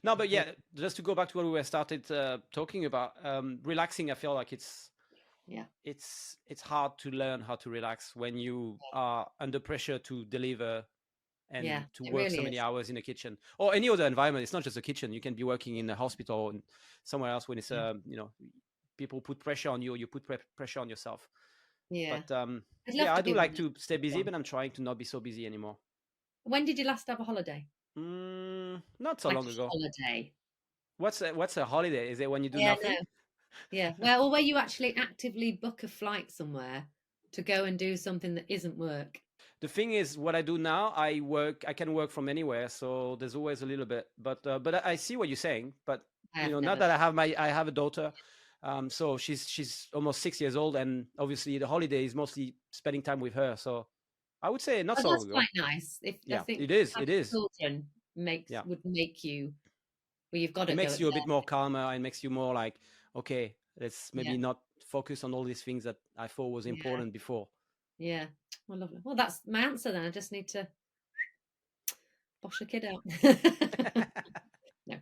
No, but just to go back to what we were started talking about, relaxing. I feel like it's hard to learn how to relax when you are under pressure to deliver and to work so many hours in the kitchen or any other environment. It's not just a kitchen. You can be working in a hospital and somewhere else when it's people put pressure on you. You put pressure on yourself. But I do like to stay busy, but I'm trying to not be so busy anymore. When did you last have a holiday? Not so long ago. Holiday. What's a holiday? Is it when you do nothing? No. Yeah. Well, where you actually actively book a flight somewhere to go and do something that isn't work. The thing is, what I do now, I can work from anywhere, so there's always a little bit. But I see what you're saying. But now that I have a daughter, so she's almost 6 years old, and obviously the holiday is mostly spending time with her. So I would say not so long ago. That's quite nice. I think it is. Children would make you. Well, you've got to. It makes you a bit more calmer and makes you more like, okay, let's maybe not focus on all these things that I thought was important before. Yeah. Well, lovely. Well, that's my answer then. I just need to bosh a kid out. No.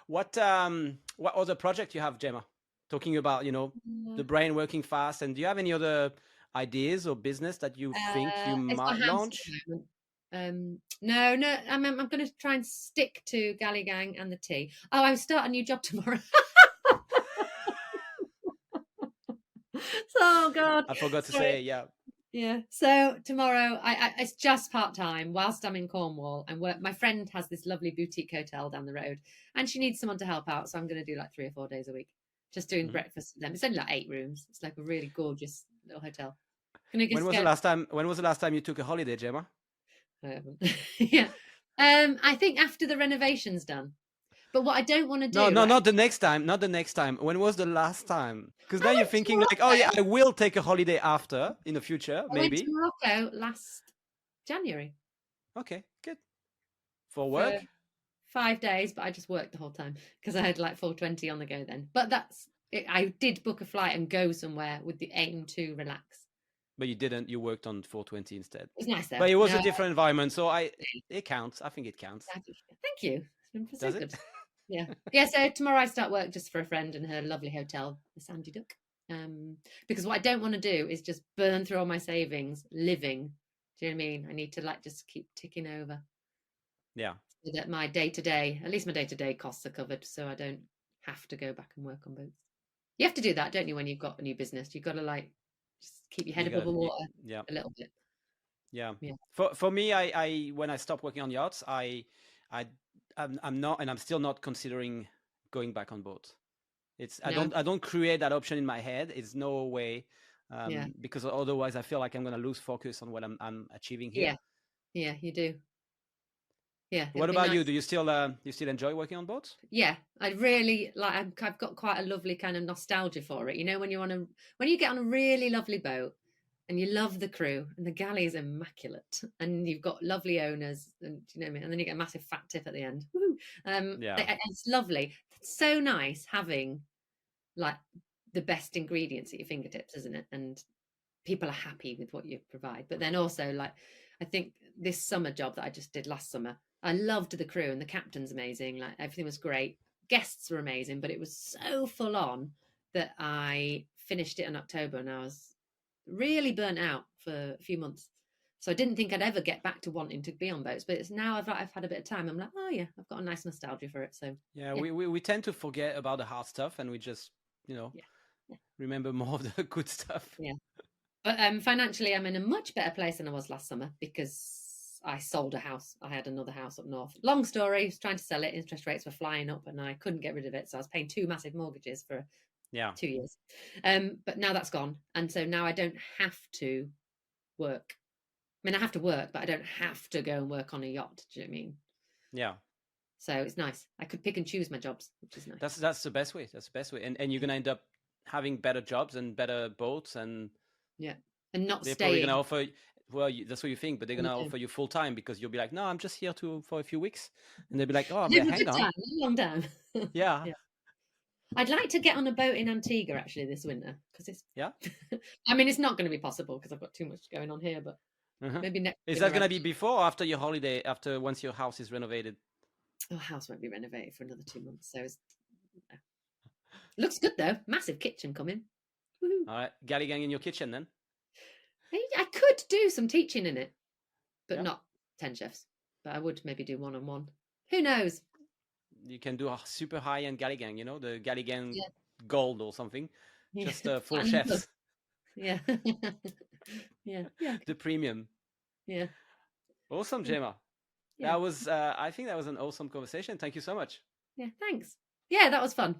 What other project you have, Jemma? Talking about, the brain working fast. And do you have any other ideas or business that you think you might launch? No. I'm going to try and stick to Galley Gang and the tea. Oh, I start a new job tomorrow. Oh God! I forgot to say, Yeah. So tomorrow, it's just part-time whilst I'm in Cornwall, and my friend has this lovely boutique hotel down the road, and she needs someone to help out. So I'm going to do like 3 or 4 days a week, just doing breakfast for them. It's only like 8 rooms. It's like a really gorgeous little hotel. When was the last time you took a holiday, Jemma? I haven't. I think after the renovation's done. But what I don't want to do... No, not the next time. Not the next time. When was the last time? Because now you're thinking like, oh yeah, I will take a holiday after, in the future, maybe. I went to Morocco last January. Okay, good. For work? For 5 days, but I just worked the whole time because I had like 420 on the go then. But that's it. I did book a flight and go somewhere with the aim to relax. But you didn't. You worked on 420 instead. It's nice though. But it was No, a different environment, so it counts. I think it counts. thank you. It's been so Does good. it? Yeah. So tomorrow I start work just for a friend in her lovely hotel, the Sandy Duck. Because what I don't want to do is just burn through all my savings living. Do you know what I mean? I need to like just keep ticking over. Yeah. So that my day-to-day, at least my day-to-day costs are covered, so I don't have to go back and work on boats. You have to do that, don't you, when you've got a new business? You've got to like just keep your head above the water a little bit. Yeah. For me, I when I stopped working on yachts, I'm not, and I'm still not considering going back on boats. I don't create that option in my head. It's no way, because otherwise I feel like I'm going to lose focus on what I'm achieving here. Yeah, you do. Yeah. What about you? Do you still enjoy working on boats? Yeah, I really like. I've got quite a lovely kind of nostalgia for it. You know, when you get on a really lovely boat and you love the crew and the galley is immaculate and you've got lovely owners and you know what I mean, and then you get a massive fat tip at the end. Woo! It's lovely. It's so nice having like the best ingredients at your fingertips, isn't it? And people are happy with what you provide. But then also, like, I think this summer job that I just did last summer, I loved the crew and the captain's amazing. Like everything was great. Guests were amazing, but it was so full on that I finished it in October and I was really burnt out for a few months. So I didn't think I'd ever get back to wanting to be on boats, but it's now I've had a bit of time. I'm like, oh yeah, I've got a nice nostalgia for it. So yeah. We tend to forget about the hard stuff and we just remember more of the good stuff. Yeah. But financially, I'm in a much better place than I was last summer because I sold a house. I had another house up north. Long story, I was trying to sell it. Interest rates were flying up and I couldn't get rid of it. So I was paying 2 massive mortgages for 2 years. But now that's gone. And so now I don't have to work. I mean, I have to work, but I don't have to go and work on a yacht. Do you know what I mean? Yeah. So it's nice. I could pick and choose my jobs, which is nice. That's the best way. That's the best way. And you're going to end up having better jobs and better boats and and not they're staying. Probably going to offer, well, that's what you think, but they're going to offer you full time because you'll be like, no, I'm just here for a few weeks. And they'll be like, oh, but hang on. Long time. Yeah. I'd like to get on a boat in Antigua actually this winter because it's I mean, it's not going to be possible because I've got too much going on here, but maybe next. Is that going to be before or after your holiday? Once your house is renovated? Oh, house won't be renovated for another 2 months, so looks good though. Massive kitchen coming. Woo-hoo. All right, Galley Gang in your kitchen then. I could do some teaching in it, but not 10 chefs. But I would maybe do 1-on-1. Who knows? You can do a super high-end Galley Gang, you know, the Galley Gang Gold or something. Just 4 chefs. Yeah. Yeah. The premium. Yeah. Awesome, Jemma. That was I think that was an awesome conversation. Thank you so much. Yeah, thanks. Yeah, that was fun.